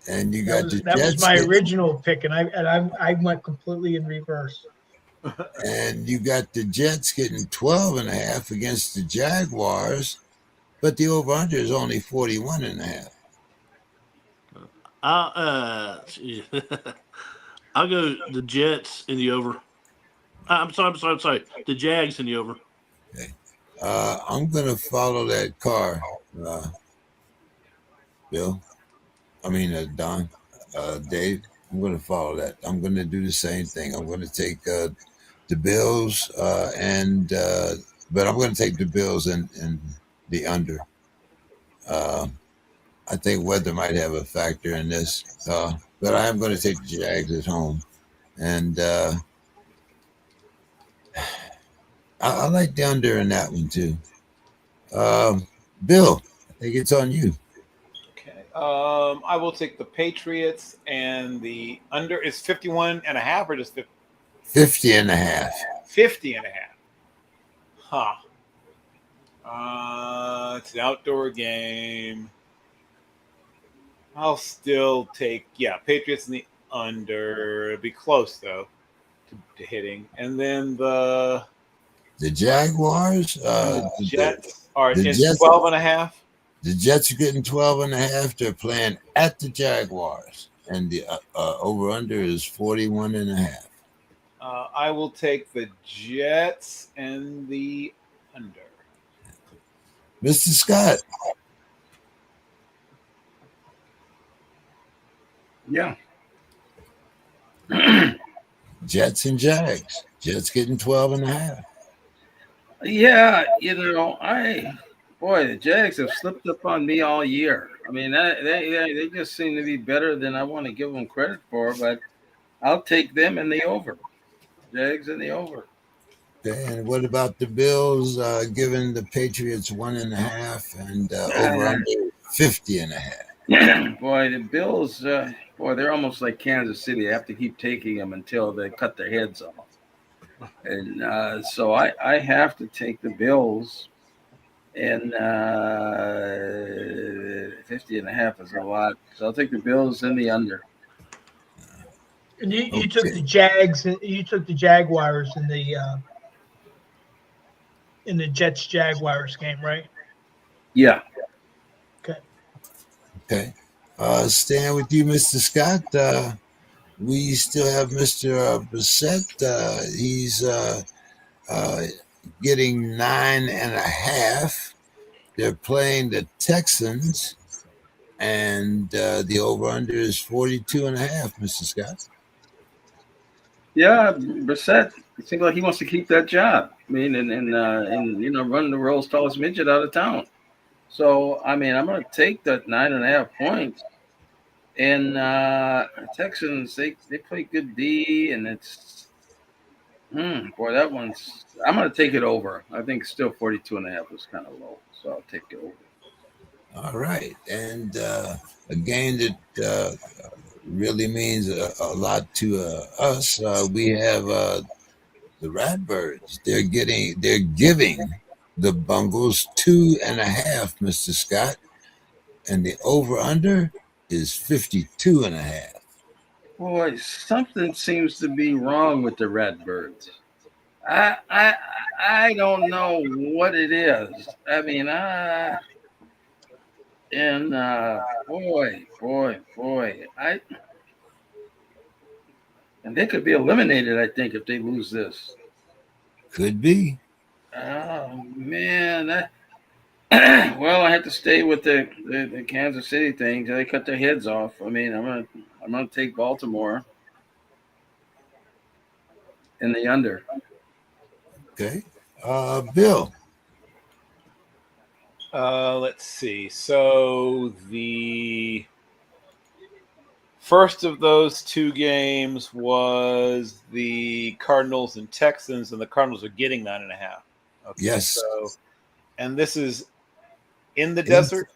And you got that was my original pick, and I went completely in reverse. And you got the Jets getting 12.5 against the Jaguars, but the over under is only 41.5. I'll go the Jets in the over. I'm sorry. The Jags in the over. Okay. I'm going to follow that car, Bill. Don, Dave. I'm going to follow that. I'm going to do the same thing. I'm going to take the Bills, but I'm going to take the Bills and the under. I think weather might have a factor in this, but I am going to take the Jags at home. And I like the under in that one, too. Bill, I think it's on you. Okay. I will take the Patriots, and the under is 51.5 or just 50? 50.5. 50 and a half. It's an outdoor game. I'll still take, Patriots in the under. It'd be close, though, to hitting. And then the Jaguars, Jets are the in Jets, 12 and a half. the Jets are getting 12 and a half. They're playing at the Jaguars, and the over-under is 41 and a half. I will take the Jets and the under. Mr. Scott, Yeah. Jets and Jags. Jets getting 12 and a half. Yeah, the Jags have slipped up on me all year. I mean, they just seem to be better than I want to give them credit for, but I'll take them in the over. Jags in the over. Okay, and what about the Bills giving the Patriots 1.5 and over under 50 and a half? Boy, the Bills, they're almost like Kansas City. They have to keep taking them until they cut their heads off. And so I have to take the Bills, and 50 and a half is a lot. So I'll take the Bills and the under. And you took the Jags, and you took the Jaguars in the Jets Jaguars game, right? Yeah. Okay. Staying with you, Mr. Scott. We still have Mr. Brissett. He's getting 9.5. They're playing the Texans, and the over-under is 42 and a half, Mr. Scott. Yeah, Brissett, it seems like he wants to keep that job. I mean, and run the world's tallest midget out of town. So, I mean, I'm going to take that 9.5 points. And Texans, they play good D, and it's that one's. I'm going to take it over. I think still 42 and a half is kind of low, so I'll take it over. All right, and a game that really means a lot to us. We have the Ratbirds. They're giving the Bungles 2.5, Mr. Scott, and the over/under is 52 and a half. Boy, something seems to be wrong with the Redbirds. I don't know what it is. I mean, and they could be eliminated, I think, if they lose this. Could be. Oh man, well, I have to stay with the Kansas City thing till they cut their heads off. I mean, I'm gonna take Baltimore in the under. Okay, Bill. Let's see. So the first of those two games was the Cardinals and Texans, and the Cardinals are getting 9.5. Okay, Yes. So, and this is in the desert?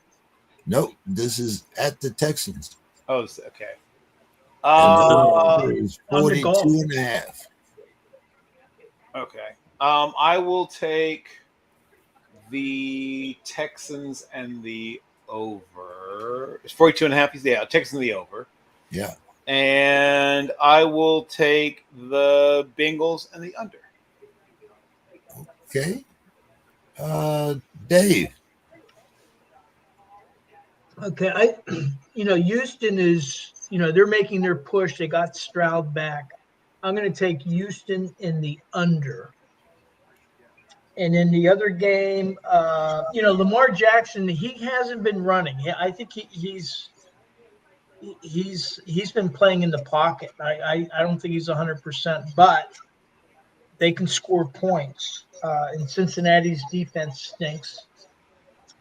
Nope. This is at the Texans. Oh, okay. It's 42 and a half. Okay. I will take the Texans and the over. It's 42 and a half. Yeah, Texans and the over. Yeah. And I will take the Bengals and the under. Okay. Dave. Okay, Houston is, they're making their push. They got Stroud back. I'm going to take Houston in the under. And in the other game, Lamar Jackson, he hasn't been running. I think he's been playing in the pocket. I don't think he's 100%, but they can score points. And Cincinnati's defense stinks.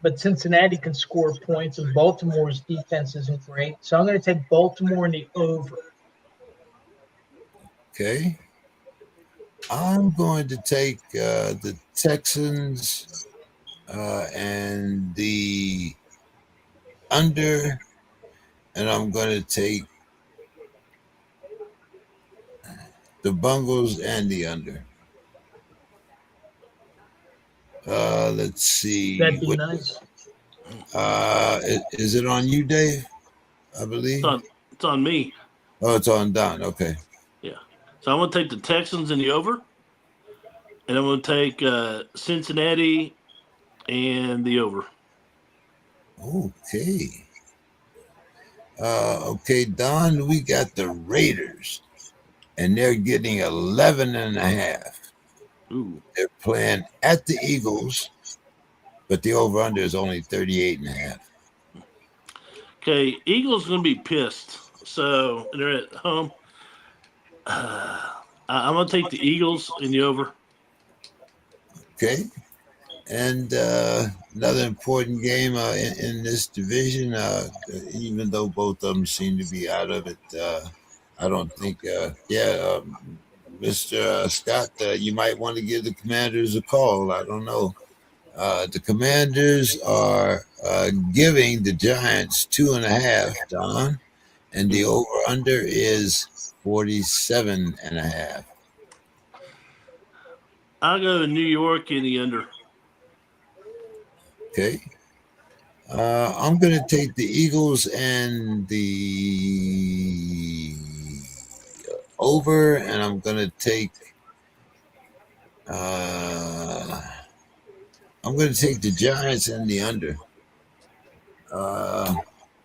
But Cincinnati can score points, and Baltimore's defense isn't great. So I'm going to take Baltimore in the over. Okay. I'm going to take the Texans and the under, and I'm going to take the Bungles and the under. Let's see. That'd be nice. Is it on you, Dave? I It's believe. on me. Oh, it's on Don. Okay. Yeah. So I'm going to take the Texans in the over, and I'm going to take Cincinnati and the over. Okay. Okay, Don, we got the Raiders, and they're getting 11 and a half. Ooh. They're playing at the Eagles, but the over-under is only 38 and a half. Okay, Eagles going to be pissed. So they're at home. I'm going to take the Eagles in the over. Okay. And another important game in this division, even though both of them seem to be out of it, I don't think, Mr. Scott, you might want to give the Commanders a call. I don't know. The Commanders are giving the Giants 2.5, Don, and the over-under is 47.5. I'll go to New York in the under. Okay. I'm going to take the Eagles and the over, and I'm going to take the Giants and the under.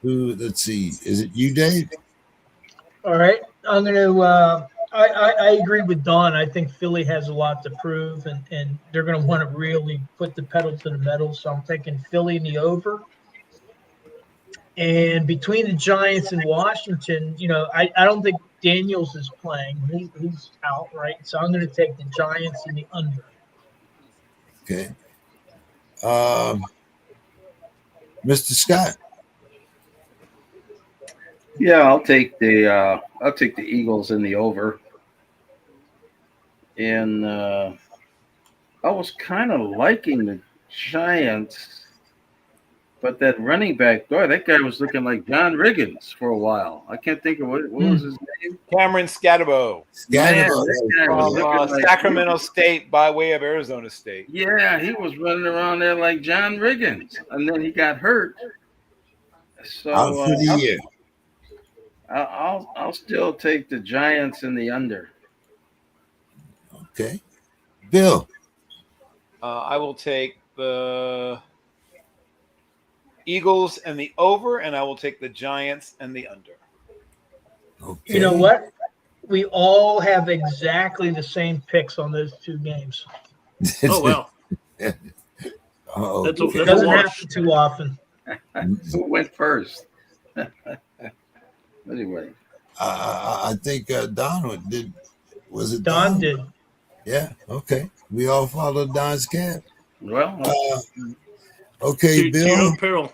Let's see. Is it you, Dave? All right. I'm going to I agree with Don. I think Philly has a lot to prove, and they're going to want to really put the pedal to the metal. So I'm taking Philly in the over. And between the Giants and Washington, I don't think Daniels is playing. He's out, right? So I'm going to take the Giants in the under. Okay. Mr. Scott. Yeah, I'll take the Eagles in the over. And I was kind of liking the Giants, but that running back, boy, that guy was looking like John Riggins for a while. I can't think of what was his name. Cameron Scatterbo From Sacramento State by way of Arizona State. Yeah, he was running around there like John Riggins, and then he got hurt. So Out for the year. I'll still take the Giants in the under. Okay. Bill. I will take the Eagles and the over, and I will take the Giants and the under. Okay. You know what? We all have exactly the same picks on those two games. Oh, wow. Oh, That's It a doesn't wash. happen too often. Who went first? Anyway. I think Don did. Was it Don did. Yeah. Okay. We all followed Don's cab. Well, okay, To Bill. your own peril.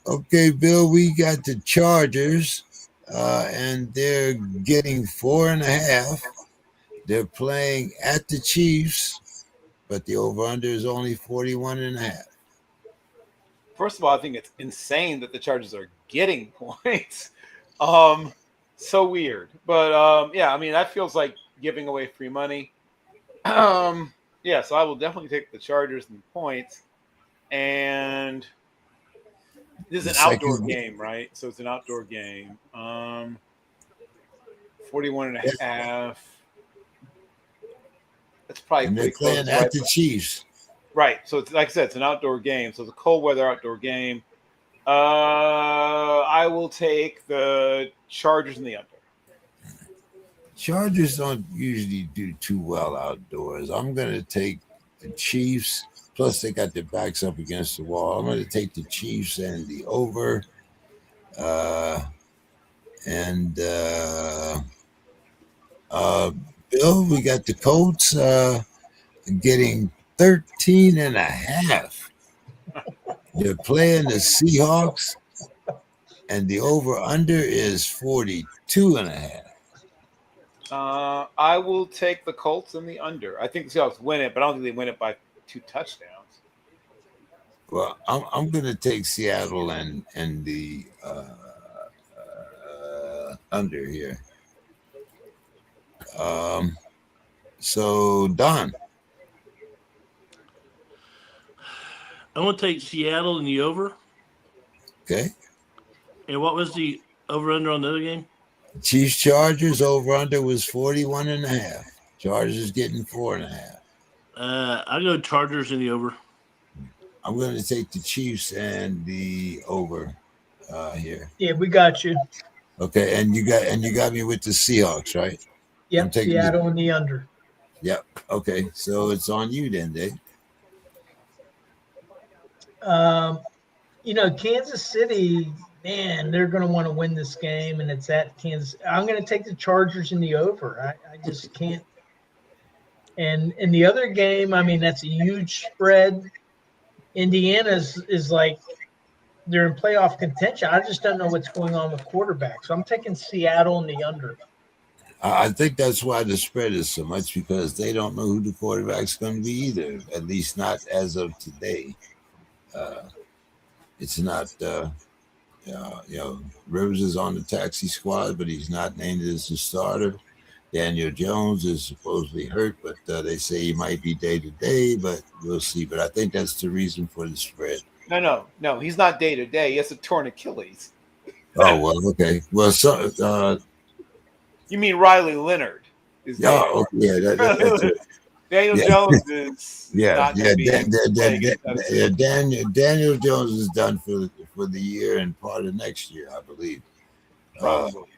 Okay, Bill. We got the Chargers, and they're getting 4.5. They're playing at the Chiefs, but the over/under is only 41.5. First of all, I think it's insane that the Chargers are getting points. So weird. But yeah, I mean, that feels like giving away free money. Yeah, so I will definitely take the Chargers and points. And this is an outdoor game, right? So it's an outdoor game. 41.5. That's probably And they're pretty close. playing at the Chiefs. Right. So it's like I said, it's an outdoor game. So it's a cold weather outdoor game. I will take the Chargers in the under. Chargers don't usually do too well outdoors. I'm going to take the Chiefs. Plus, they got their backs up against the wall. I'm going to take the Chiefs and the over. Bill, we got the Colts getting 13.5. They're playing the Seahawks, and the over/under is 42.5. I will take the Colts and the under. I think the Seahawks win it, but I don't think they win it by 2 touchdowns. Well, I'm going to take Seattle and the under here. So Don, I'm going to take Seattle in the over. okay. And what was the over under on the other game? Chiefs Chargers over under was 41.5. Chargers getting 4.5. I go Chargers in the over. I'm going to take the Chiefs and the over here. Yeah, we got you. Okay, and you got me with the Seahawks, right? I'm Yep, taking Seattle in the under. Yep. Okay, so it's on you then, Dave. Kansas City, man, they're going to want to win this game, and it's at Kansas. I'm going to take the Chargers in the over. I just can't. And in the other game, I mean, that's a huge spread. Indiana is like they're in playoff contention. I just don't know what's going on with quarterbacks. So I'm taking Seattle in the under. I think that's why the spread is so much, because they don't know who the quarterback's going to be either, at least not as of today. It's not, Rivers is on the taxi squad, but he's not named as the starter. Daniel Jones is supposedly hurt, but they say he might be day to day, but we'll see. But I think that's the reason for the spread. No. He's not day to day. He has a torn Achilles. Oh, well, okay. Well, so you mean Riley Leonard? Yeah, that's it. Daniel Jones is not going to be. Daniel Jones is done for the year and part of next year, I believe. Probably.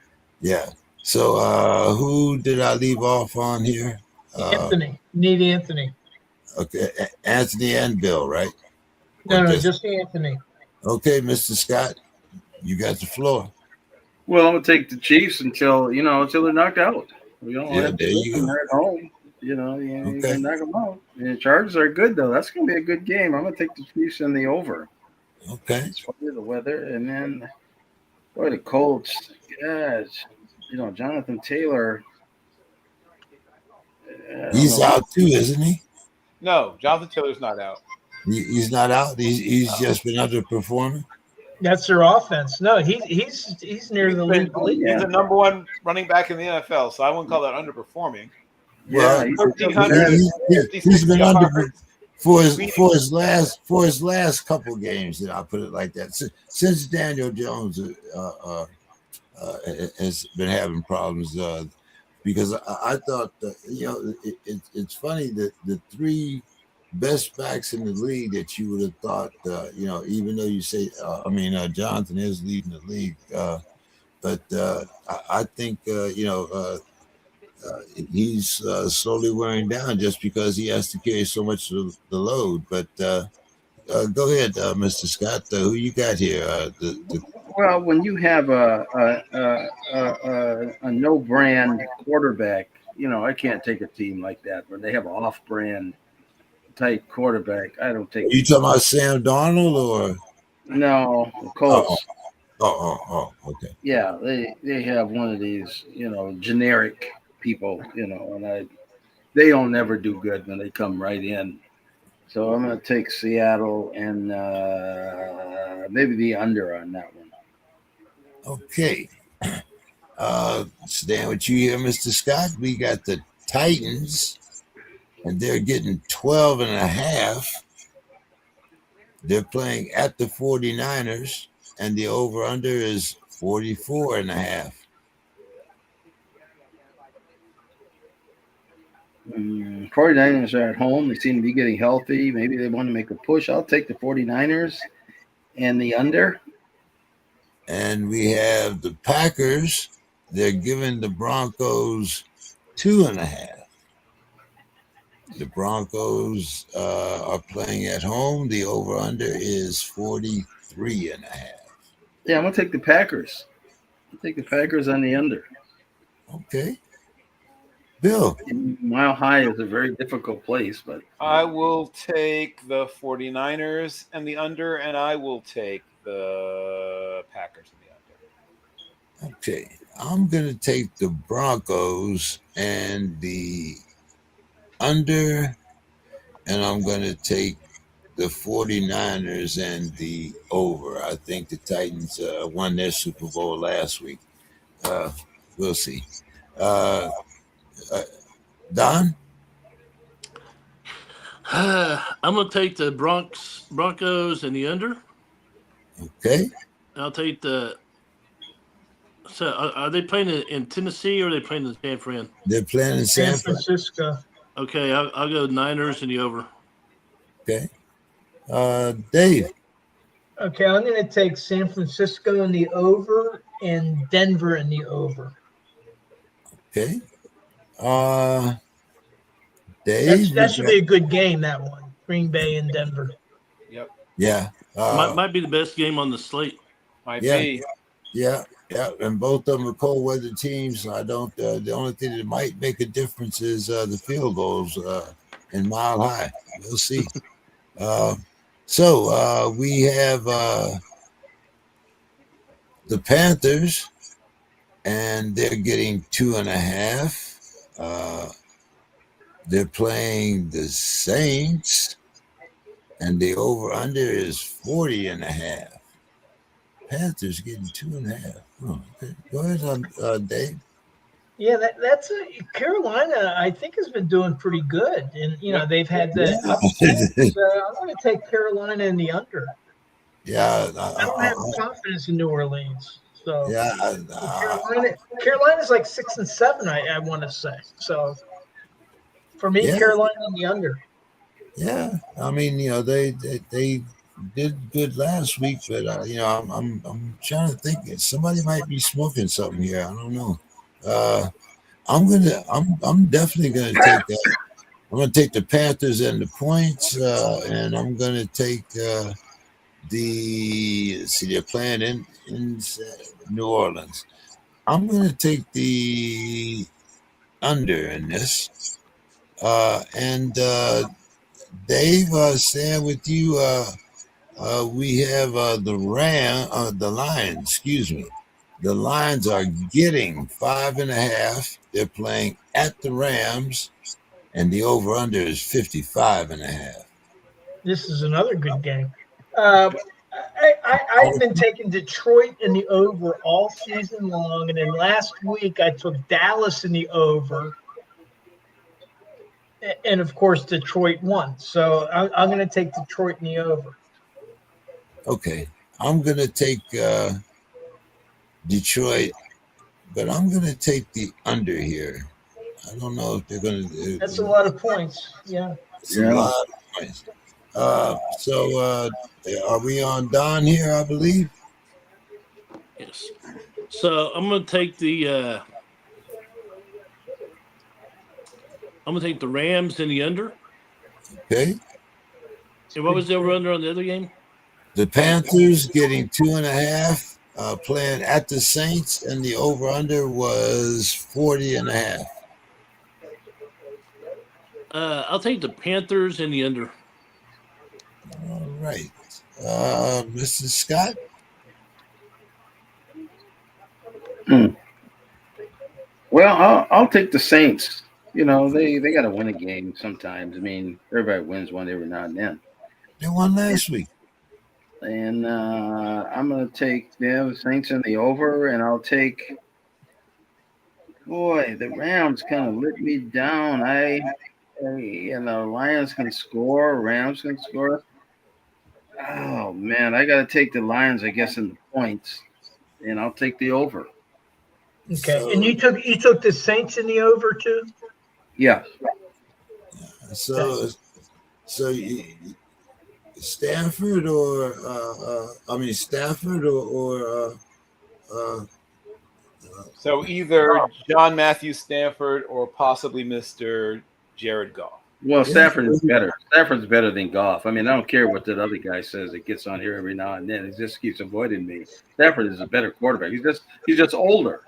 Yeah. So who did I leave off on here? Anthony. Need Anthony. Okay, Anthony and Bill, right? No, just Anthony. Okay, Mr. Scott, you got the floor. Well, I'm gonna take the Chiefs until they're knocked out. We don't have there you go. They're at home. You Okay. can knock them out. And the Chargers are good though. That's gonna be a good game. I'm gonna take the Chiefs in the over. Okay. It's probably the weather, and then the Colts. Gosh, Jonathan Taylor. He's out too, isn't he? No, Jonathan Taylor's not out. He's not out. He's just been underperforming. That's their offense. No, he's near the league. He's the number one running back in the NFL, so I wouldn't call that underperforming. Well, he's been under for his last couple games. I'll put it like that. Since Daniel Jones has been having problems, because I thought it's funny that the three best backs in the league that you would have thought, even though you say, Jonathan is leading the league, but I think he's slowly wearing down just because he has to carry so much of the load. But go ahead, Mr. Scott. Who you got here? Well, when you have a no-brand quarterback, I can't take a team like that where they have an off-brand type quarterback. I don't take. Are you talking about Sam Darnold or? No, the Colts. Okay. Yeah, they have one of these, generic people, and they don't never do good when they come right in. So I'm going to take Seattle and maybe the under on that one. Okay. Staying with you here, Mr. Scott, we got the Titans, and they're getting 12.5. They're playing at the 49ers, and the over-under is 44.5. 49ers are at home. They seem to be getting healthy. Maybe they want to make a push. I'll take the 49ers and the under. And we have the Packers. They're giving the Broncos 2.5. The Broncos are playing at home. The over-under is 43.5. Yeah, I'm going to take the Packers. I'll take the Packers on the under. Okay. Bill. Mile High is a very difficult place, but I will take the 49ers and the under, and I will take the Packers and the under. Okay. I'm going to take the Broncos and the under, and I'm going to take the 49ers and the over. I think the Titans won their Super Bowl last week. We'll see. Don? I'm going to take the Broncos and the under. Okay. I'll take the. So are they playing in Tennessee or are they playing in San Fran? They're playing in San San Fran. Francisco. Okay, I'll go Niners and the over. Okay. Dave. Okay, I'm going to take San Francisco in the over and Denver in the over. Okay. That Dave. should be a good game, that one. Green Bay and Denver. Yep. Yeah. Might be the best game on the slate. Might Yeah. be. Yeah. Yeah. And both of them are cold weather teams. I don't. The only thing that might make a difference is the field goals in Mile High. We'll see. So we have the Panthers, and they're getting 2.5. They're playing the Saints, and the over-under is 40.5. Panthers getting 2.5. Oh, okay. Go ahead, Dave. Yeah, that's Carolina. I think has been doing pretty good, and they've had the upset. So I'm going to take Carolina in the under. Yeah, I don't have confidence in New Orleans. So yeah. Carolina's like 6-7. I want to say. So for me, Yeah. Carolina in the under. Yeah, I mean, they did good last week, but I'm trying to think. Somebody might be smoking something here. I don't know. I'm definitely gonna take that. I'm gonna take the Panthers and the points, and I'm gonna take they're playing in New Orleans. I'm gonna take the under in this, and Dave, staying with you, we have the Lions, excuse me. The Lions are getting 5.5. They're playing at the Rams, and the over-under is 55.5. This is another good game. I've been taking Detroit in the over all season long, and then last week I took Dallas in the over. And of course, Detroit won. So I'm going to take Detroit in the over. Okay. I'm going to take Detroit, but I'm going to take the under here. I don't know if they're going to. That's a lot of points. Yeah. It's a lot of points. So are we on Don here, I believe? Yes. So I'm going to take the. I'm going to take the Rams in the under. Okay. And what was the over-under on the other game? The Panthers getting 2.5, playing at the Saints, and the over-under was 40.5. I'll take the Panthers in the under. All right. Mr. Scott? Well, I'll take the Saints. They got to win a game sometimes. I mean, everybody wins one every now and then. They won last week. And I'm going to take the Saints in the over, and I'll take – boy, the Rams kind of let me down. Lions can score, Rams can score. Oh, man, I got to take the Lions, I guess, in the points, and I'll take the over. Okay, and you took the Saints in the over too? Yeah. So Stanford or So either John Matthew Stanford or possibly Mr. Jared Goff. Well, Stafford is better. Stafford's better than Goff. I mean, I don't care what that other guy says that gets on here every now and then. He just keeps avoiding me. Stafford is a better quarterback. He's just older.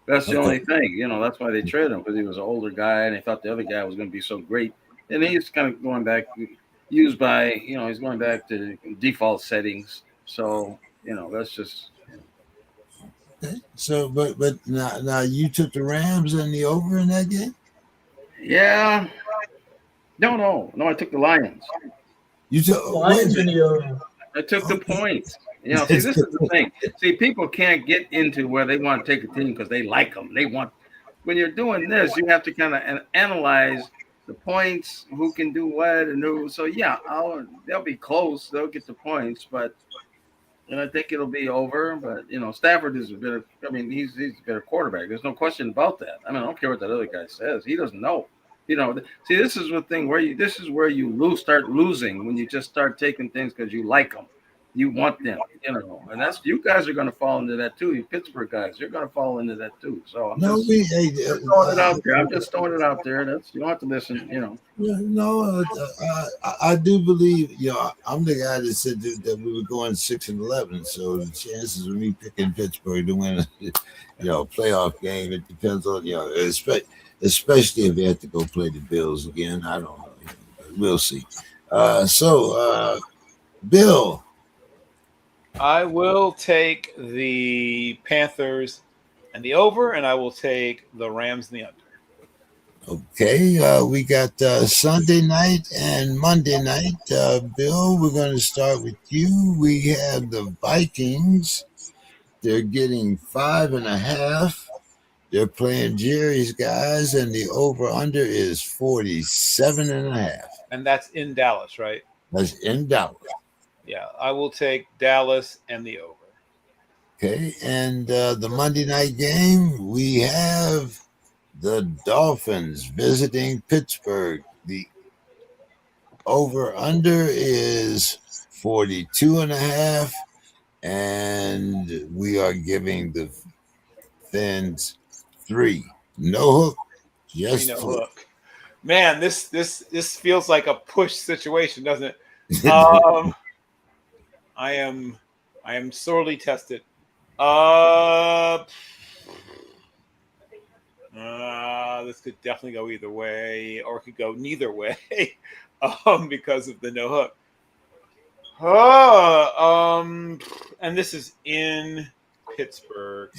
That's the only thing. That's why they traded him, because he was an older guy and they thought the other guy was going to be so great. And he's kind of going back, he's going back to default settings. So, that's just. Okay. So, but now you took the Rams and the over in that game? Yeah. No, I took the Lions. You took Lions in the over. I took the points. See, this is the thing. See, people can't get into where they want to take a team because they like them. When you're doing this, you have to kind of analyze the points, who can do what, and who. So yeah, they'll be close. They'll get the points, but and I think it'll be over. But Stafford is a better. I mean, he's a better quarterback. There's no question about that. I mean, I don't care what that other guy says. He doesn't know. See, this is the thing where this is where you start losing when you just start taking things because you like them, you want them, and that's you guys are going to fall into that too. You Pittsburgh guys, you're going to fall into that too. So I'm just throwing it out there. I'm just throwing it out there. You don't have to listen. No, I do believe. I'm the guy that said that we were going 6-11. So the chances of me picking Pittsburgh to win, playoff game, it depends on especially if they have to go play the Bills again. I don't know. But we'll see. Bill. I will take the Panthers and the over, and I will take the Rams and the under. Okay, we got Sunday night and Monday night. Bill, we're going to start with you. We have the Vikings. They're getting 5.5. They're playing Jerry's guys, and the over-under is 47.5. And that's in Dallas, right? That's in Dallas. Yeah, I will take Dallas and the over. Okay, and the Monday night game, we have the Dolphins visiting Pittsburgh. The over-under is 42.5, and we are giving the Fins 3. No hook, just no fluke. hook. Man, this feels like a push situation, doesn't it? I am sorely tested. This could definitely go either way, or it could go neither way, because of the no hook. And this is in Pittsburgh.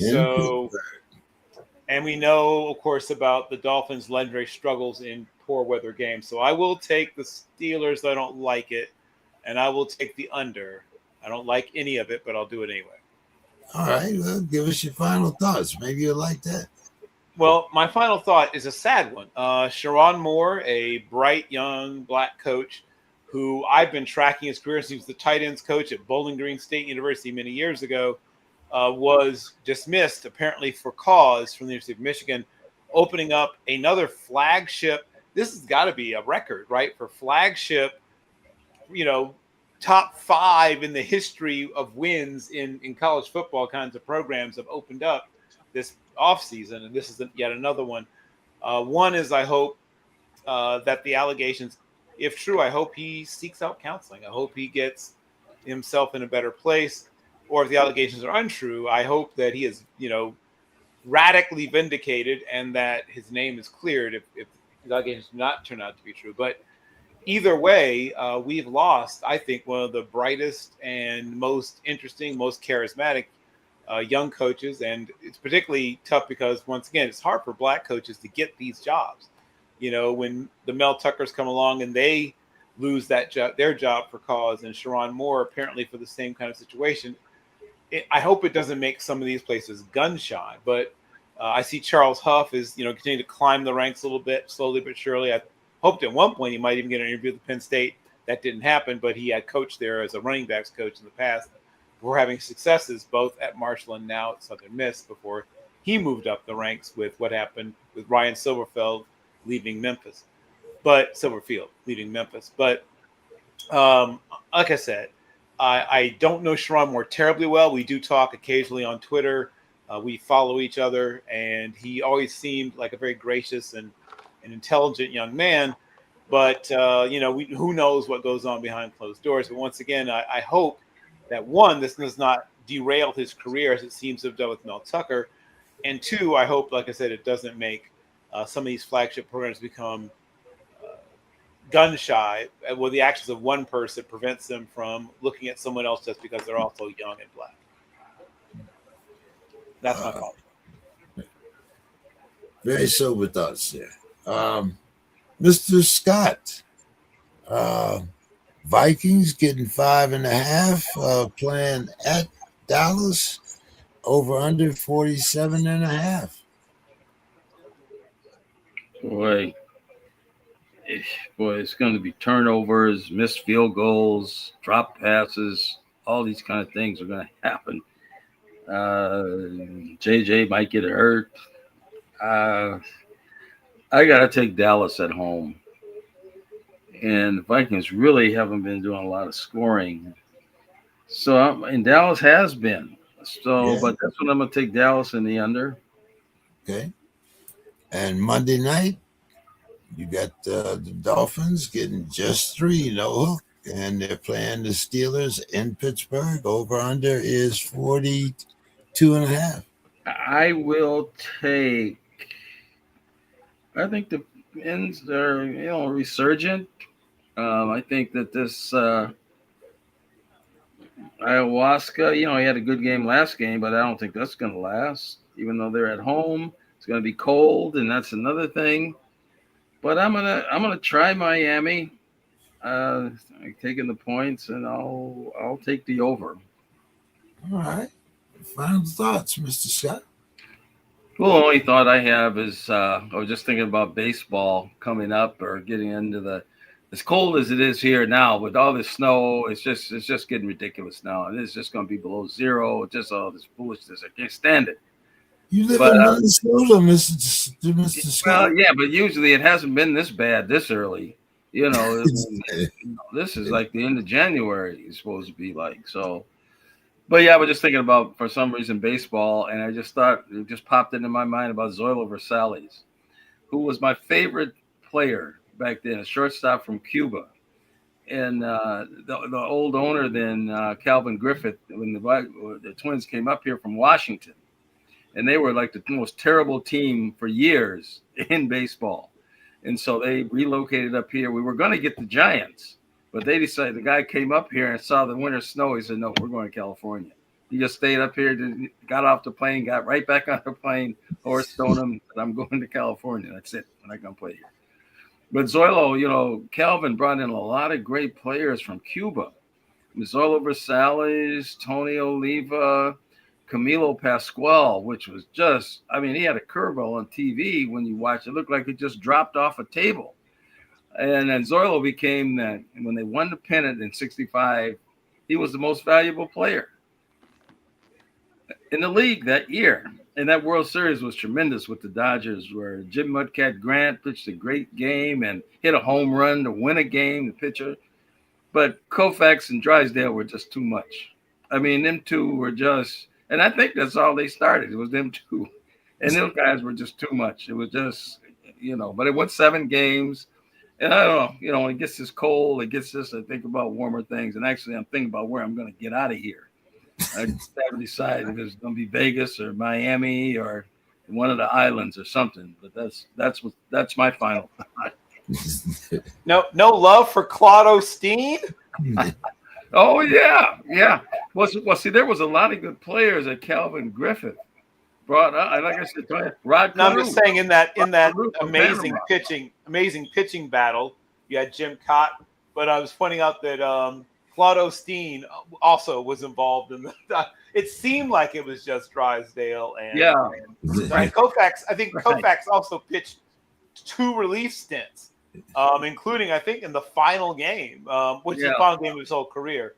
And we know, of course, about the Dolphins' legendary struggles in poor weather games. So I will take the Steelers. I don't like it, and I will take the under. I don't like any of it, but I'll do it anyway. All right. Well, give us your final thoughts. Maybe you'll like that. Well, my final thought is a sad one. Sharon Moore, a bright young black coach who I've been tracking his career since he was the tight ends coach at Bowling Green State University many years ago, was dismissed apparently for cause from the University of Michigan, opening up another flagship. This has got to be a record, right? For flagship, top 5 in the history of wins in college football kinds of programs have opened up this offseason, and this is yet another one. One is, I hope that the allegations, if true, I hope he seeks out counseling. I hope he gets himself in a better place. Or if the allegations are untrue, I hope that he is, radically vindicated and that his name is cleared if the allegations do not turn out to be true. But either way, we've lost, I think, one of the brightest and most interesting, most charismatic young coaches. And it's particularly tough because, once again, it's hard for black coaches to get these jobs. When the Mel Tuckers come along and they lose their job for cause, and Sharon Moore apparently for the same kind of situation. I hope it doesn't make some of these places gun shy, but I see Charles Huff is, continuing to climb the ranks a little bit, slowly but surely. I hoped at one point he might even get an interview with Penn State. That didn't happen, but he had coached there as a running backs coach in the past. We're having successes both at Marshall and now at Southern Miss before he moved up the ranks with what happened with Ryan Silverfield leaving Memphis. But like I said, I don't know Sharon Moore terribly well. We do talk occasionally on Twitter. We follow each other, and he always seemed like a very gracious and an intelligent young man. But, who knows what goes on behind closed doors. But once again, I hope that, one, this does not derail his career as it seems to have done with Mel Tucker. And two, I hope, like I said, it doesn't make some of these flagship programs become gun shy. Well, the actions of one person prevents them from looking at someone else just because they're also young and black. That's my fault. Very sober thoughts there. Mr. Scott, Vikings getting 5.5, playing at Dallas, over under 47.5. Boy, boy, it's going to be turnovers, missed field goals, drop passes. All these kind of things are going to happen. JJ might get hurt. I got to take Dallas at home. And the Vikings really haven't been doing a lot of scoring. So, and Dallas has been. So, Yeah. but that's what I'm going to take Dallas in the under. Okay. And Monday night, you got the Dolphins getting just 3, no hook, and they're playing the Steelers in Pittsburgh. Over under is 42.5. I will take. I think the ends are resurgent. I think that this ayahuasca, he had a good game last game, but I don't think that's going to last. Even though they're at home, it's going to be cold, and that's another thing. But I'm gonna try Miami. I'm taking the points, and I'll take the over. All right. Final thoughts, Mr. Scott? Well, the only thought I have is I was just thinking about baseball coming up or getting into as cold as it is here now with all this snow. It's just getting ridiculous now, and it's just going to be below zero. Just all this foolishness. I can't stand it. You live in Minnesota, Mr. Scott. Well, yeah, but usually it hasn't been this bad this early. This is like the end of January. It's supposed to be like so. But yeah, I was just thinking about, for some reason, baseball, and I just thought it just popped into my mind about Zoilo Versalles, who was my favorite player back then, a shortstop from Cuba. And the old owner then, Calvin Griffith, when the Twins came up here from Washington, and they were like the most terrible team for years in baseball. And so they relocated up here. We were going to get the Giants, but they decided, the guy came up here and saw the winter snow. He said, no, we're going to California. He just stayed up here, got off the plane, got right back on the plane, Horace Stoneham, said, I'm going to California. That's it. I'm not going to play here. But Zoilo, Calvin brought in a lot of great players from Cuba. Zoilo Versalles, Tony Oliva, Camilo Pascual, which was just, he had a curveball on TV when you watch it. It looked like it just dropped off a table. And then Zoilo became that, when they won the pennant in 65, he was the most valuable player in the league that year. And that World Series was tremendous with the Dodgers, where Jim Mudcat Grant pitched a great game and hit a home run to win a game, the pitcher. But Koufax and Drysdale were just too much. Them two were just, and I think that's all they started. It was them two. And those guys were just too much. It was just, but it went 7 games. And I don't know, when it gets this cold, I think about warmer things. And actually, I'm thinking about where I'm going to get out of here. I haven't decided if it's going to be Vegas or Miami or one of the islands or something. But that's my final thought. No love for Claude Osteen? Oh, yeah. Well, see, there was a lot of good players that Calvin Griffith brought up. Like I said, Rod. No, I'm just saying in that amazing pitching battle, you had Jim Cott, but I was pointing out that Claude Osteen also was involved in the. It seemed like it was just Drysdale and Koufax. I think Koufax also pitched 2 relief stints. Including, I think, in the final game, which is the final game of his whole career.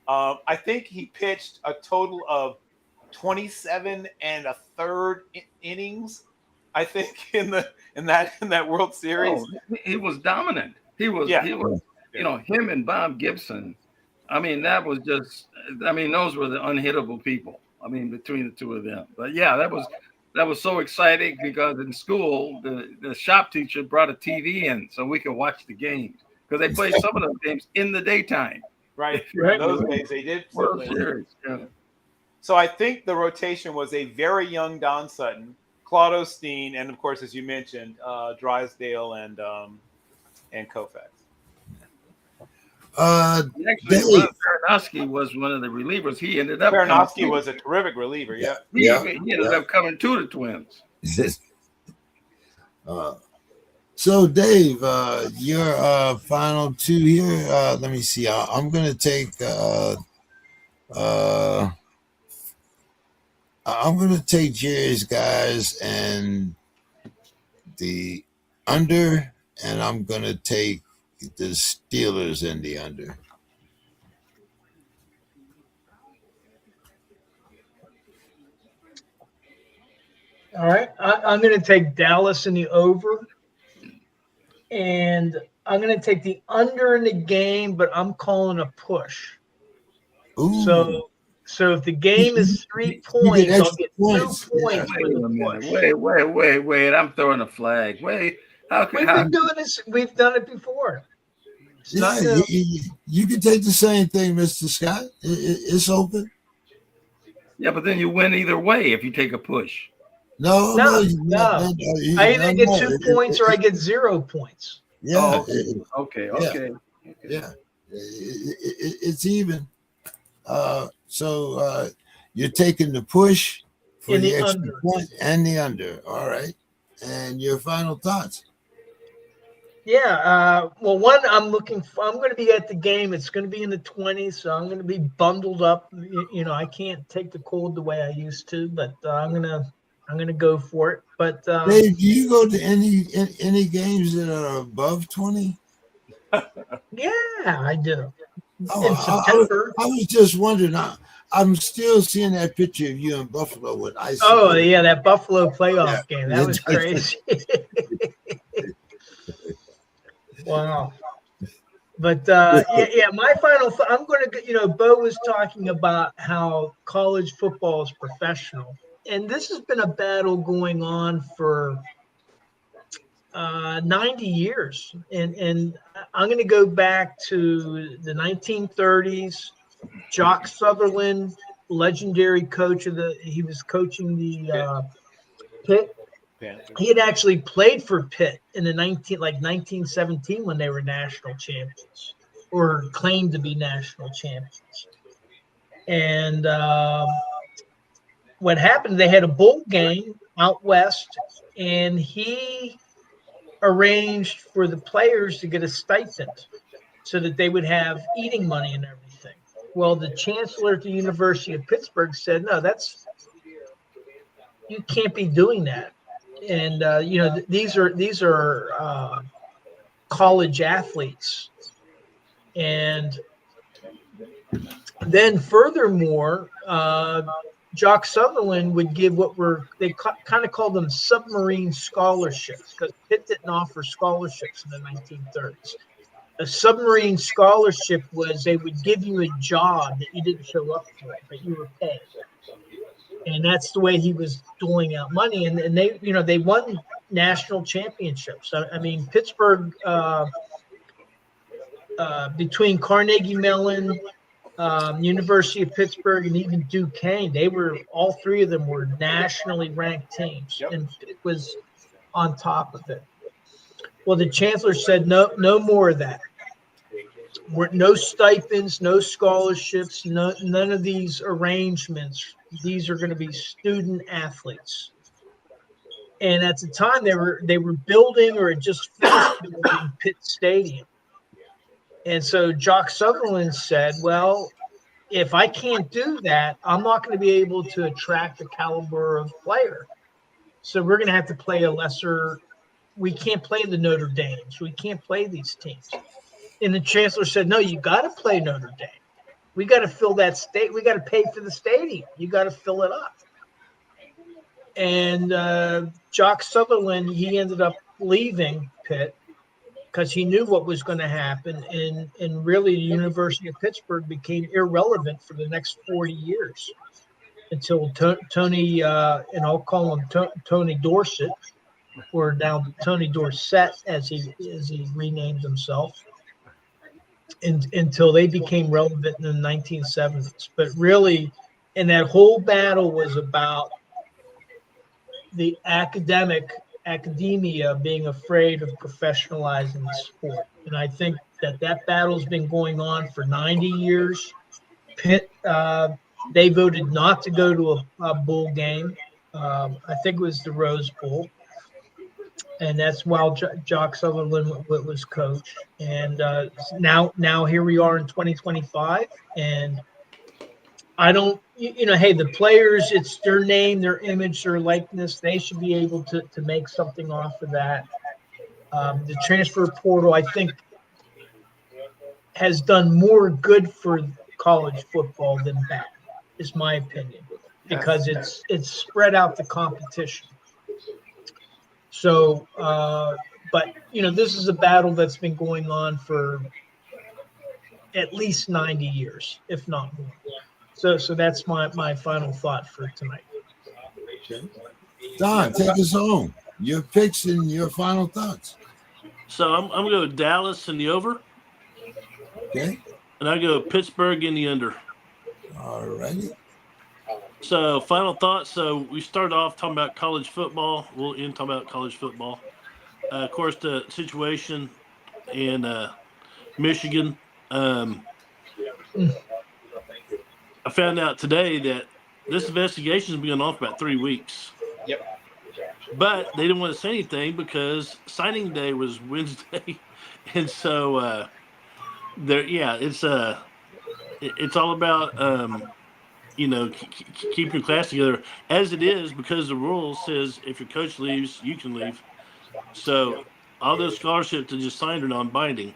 I think he pitched a total of 27 1/3 innings. I think in that World Series, he was dominant. He was, him and Bob Gibson. That was just. Those were the unhittable people. Between the two of them. But yeah, that was so exciting because in school, the shop teacher brought a TV in so we could watch the games because they played some of those games in the daytime. Right. In those days, they did. So I think the rotation was a very young Don Sutton, Claude Osteen, and of course, as you mentioned, Drysdale and Koufax. Actually, Peranowski was one of the relievers. He ended up. Peranowski was a terrific reliever. Yeah. He ended up coming to the Twins. So, Dave, your final 2 here. Let me see. I'm gonna take. I'm gonna take Jerry's guys and the under and I'm going to take the Steelers in the under. All right. I'm going to take Dallas in the over, and I'm going to take the under in the game, but I'm calling a push. Ooh, So if the game is 3 you get points, I'll extra get 2 points. Yeah. points Wait for the a minute. push. Wait. I'm throwing a flag. Wait. How can We've been doing this. We've done it before. It's not Yeah, new. you can take the same thing, Mr. Scott. It's open. Yeah, but then you win either way if you take a push. No, No, no, no. I either get 2 points or I it- get 0 points. yeah, Okay. yeah. It's even. So you're taking the push for In the the extra under. point and the under. All right. And your final thoughts. Yeah. Well, one, I'm going to be at the game. It's going to be in the 20s, so I'm going to be bundled up. You know, I can't take the cold the way I used to, but I'm gonna go for it. But Dave, do you go to any games that are above 20? yeah, I do. Oh, In September. I was just wondering. I'm still seeing that picture of you in Buffalo with ice. Oh yeah, that Buffalo playoff game. That Yeah, was crazy. Wow. But yeah, my final thought. I'm going to, Bo was talking about how college football is professional, and this has been a battle going on for 90 years, and I'm going to go back to the 1930s. Jock Sutherland, legendary coach he was coaching the Pitt. He had actually played for Pitt in the 1917 when they were national champions, or claimed to be national champions. And what happened? They had a bowl game out west, and he arranged for the players to get a stipend so that they would have eating money and everything. Well, the chancellor at the University of Pittsburgh said, "No, you can't be doing that." And these are college athletes, and then furthermore, Jock Sutherland would give they kind of called them submarine scholarships, because Pitt didn't offer scholarships in the 1930s. A submarine scholarship was they would give you a job that you didn't show up for, but you were paid. And that's the way he was doling out money. And they won national championships. I mean, Pittsburgh, between Carnegie Mellon, University of Pittsburgh, and even Duquesne, all three of them were nationally ranked teams. Yep. And it was on top of it. Well, the chancellor said, no more of that. No stipends, no scholarships, none of these arrangements. These are going to be student athletes. And at the time, they were building or had just finished building Pitt Stadium. And so Jock Sutherland said, well, if I can't do that, I'm not going to be able to attract the caliber of player. So we're going to have to play a lesser. We can't play the Notre Dames. We can't play these teams. And the chancellor said, no, you got to play Notre Dame. We got to fill that state. We got to pay for the stadium. You got to fill it up. And Jock Sutherland, he ended up leaving Pitt because he knew what was going to happen. And really, the University of Pittsburgh became irrelevant for the next 40 years until Tony, and I'll call him Tony Dorsett, or now Tony Dorsett, as he renamed himself. Until they became relevant in the 1970s. But really, and that whole battle was about the academia being afraid of professionalizing the sport. And I think that battle's been going on for 90 years. Pitt, they voted not to go to a bowl game. I think it was the Rose Bowl. And that's while Jock Sutherland was coach. And now here we are in 2025. And I don't, hey, the players, it's their name, their image, their likeness. They should be able to make something off of that. The transfer portal, I think, has done more good for college football than bad, is my opinion, because it's spread out the competition. So, but this is a battle that's been going on for at least 90 years, if not more. So that's my final thought for tonight. Okay. Don, take us home. Your picks and your final thoughts. So I'm going to go Dallas in the over, Okay. and I go Pittsburgh in the under. All righty. So final thoughts. So we started off talking about college football. We'll end talking about college football. Of course, the situation in Michigan. I found out today that this investigation has been going on for about 3 weeks. Yep. But they didn't want to say anything because signing day was Wednesday, and so it's all about keep your class together as it is, because the rule says if your coach leaves, you can leave. So all those scholarships that just signed are non-binding.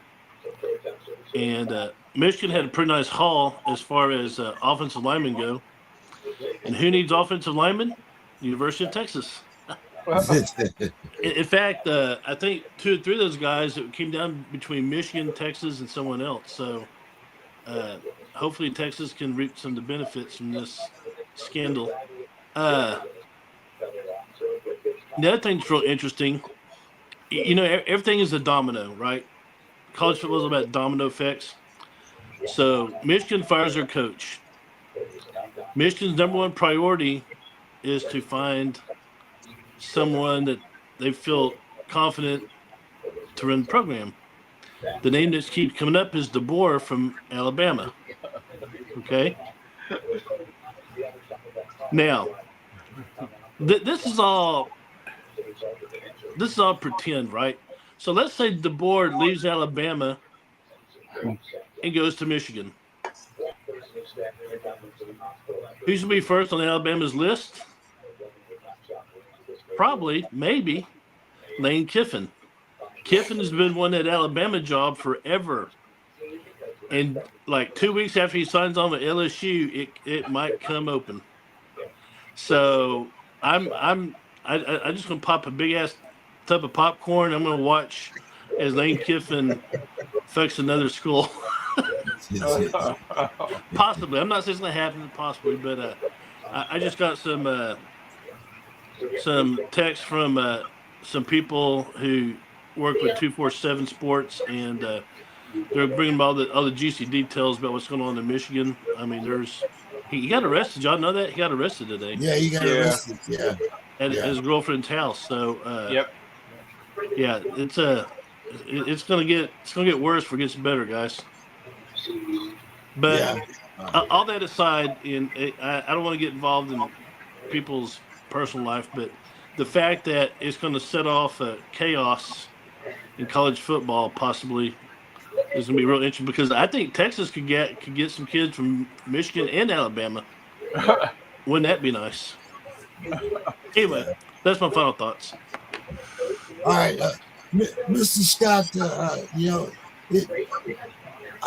And Michigan had a pretty nice haul as far as offensive linemen go. And who needs offensive linemen? University of Texas. In fact, I think 2 or 3 of those guys, it came down between Michigan, Texas, and someone else. So hopefully Texas can reap some of the benefits from this scandal. The other thing that's real interesting, everything is a domino, right? College football is about domino effects. So Michigan fires their coach. Michigan's number one priority is to find someone that they feel confident to run the program. The name that keeps coming up is DeBoer from Alabama. Okay. Now, this is all pretend, right? So let's say DeBoer leaves Alabama and goes to Michigan. Who's going to be first on Alabama's list? Probably, maybe, Lane Kiffin. Kiffin has been wanting that Alabama job forever. And like 2 weeks after he signs on with LSU, it might come open. So I'm just gonna pop a big ass tub of popcorn. I'm gonna watch as Lane Kiffin fucks another school. Possibly. I'm not saying it's gonna happen. Possibly, but I just got some text from some people who work with 247 Sports, and they're bringing all the juicy details about what's going on in Michigan. I mean, he got arrested. Y'all know that he got arrested today. Yeah, he got arrested. Yeah, at his girlfriend's house. So Yep. Yeah, it's gonna get worse before it gets better, guys. But all that aside, I don't want to get involved in people's personal life, but the fact that it's going to set off chaos in college football possibly is going to be real interesting, because I think Texas could get some kids from Michigan and Alabama. Wouldn't that be nice? Anyway, that's my final thoughts. All right, Mr. Scott.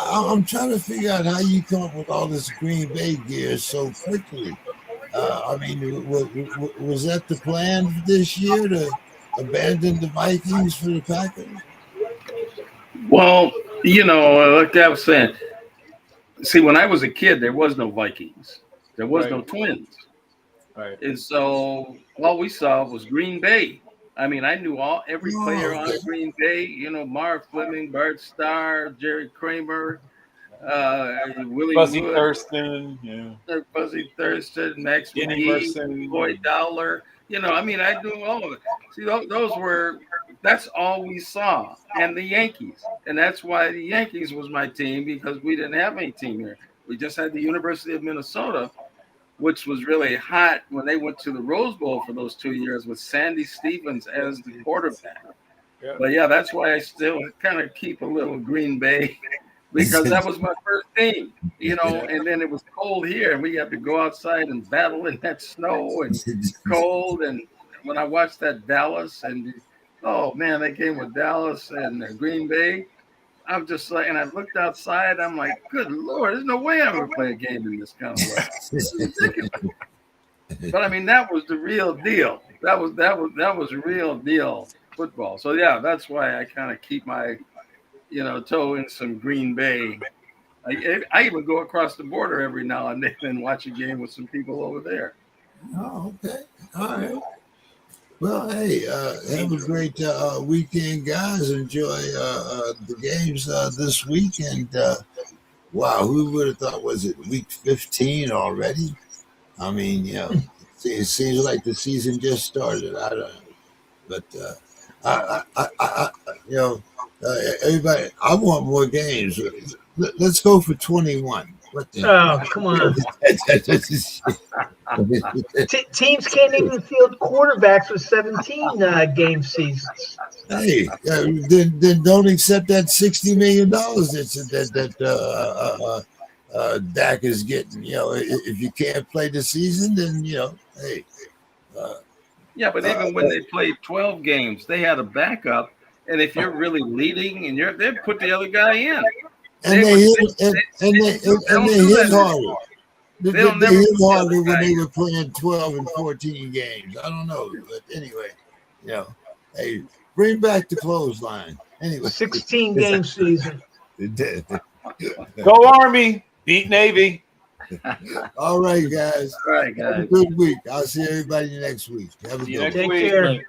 I'm trying to figure out how you come up with all this Green Bay gear so quickly. I mean, was that the plan this year to abandon the Vikings for the Packers? Well, like I was saying, see, when I was a kid, there was no Vikings. There was no Twins. Right. And so all we saw was Green Bay. I mean, I knew every player on Green Bay, Marv Fleming, Bart Starr, Jerry Kramer, Willie Fuzzy Wood, Thurston, yeah. Fuzzy Thurston, Max Kenny McGee, Merson, Lloyd Dowler. I mean, I knew all of it. See, that's all we saw. And the Yankees. And that's why the Yankees was my team, because we didn't have any team here. We just had the University of Minnesota, which was really hot when they went to the Rose Bowl for those 2 years with Sandy Stevens as the quarterback. Yeah. But yeah, that's why I still kind of keep a little Green Bay, because that was my first team, and then it was cold here and we had to go outside and battle in that snow and cold. And when I watched that Dallas and Oh man, that game with Dallas and Green Bay. I'm just like, and I looked outside. I'm like, good Lord, there's no way I'm gonna play a game in this kind of weather. This is ridiculous. But I mean, that was the real deal. That was real deal football. So yeah, that's why I kind of keep my, toe in some Green Bay. I even go across the border every now and then and watch a game with some people over there. Oh, okay. All right. Well, hey, have a great weekend, guys. Enjoy the games this weekend. Wow, who would have thought? Was it week 15 already? I mean, it seems like the season just started. I don't know, but everybody, I want more games. Let's go for 21. What the? Oh, come on. Teams can't even field quarterbacks with 17 game seasons. Hey, then don't accept that $60 million that Dak is getting. If you can't play the season, then hey. Yeah, but even when they played 12 games, they had a backup, and if you're really leading, and they put the other guy in. And they hit harder. They hit harder when they were playing 12 and 14 games. I don't know, but anyway, hey, bring back the clothesline. Anyway, 16 game season. Go Army, beat Navy. All right, guys. All right, guys. Have a good week. I'll see everybody next week. Have a good Next week. Take week. care.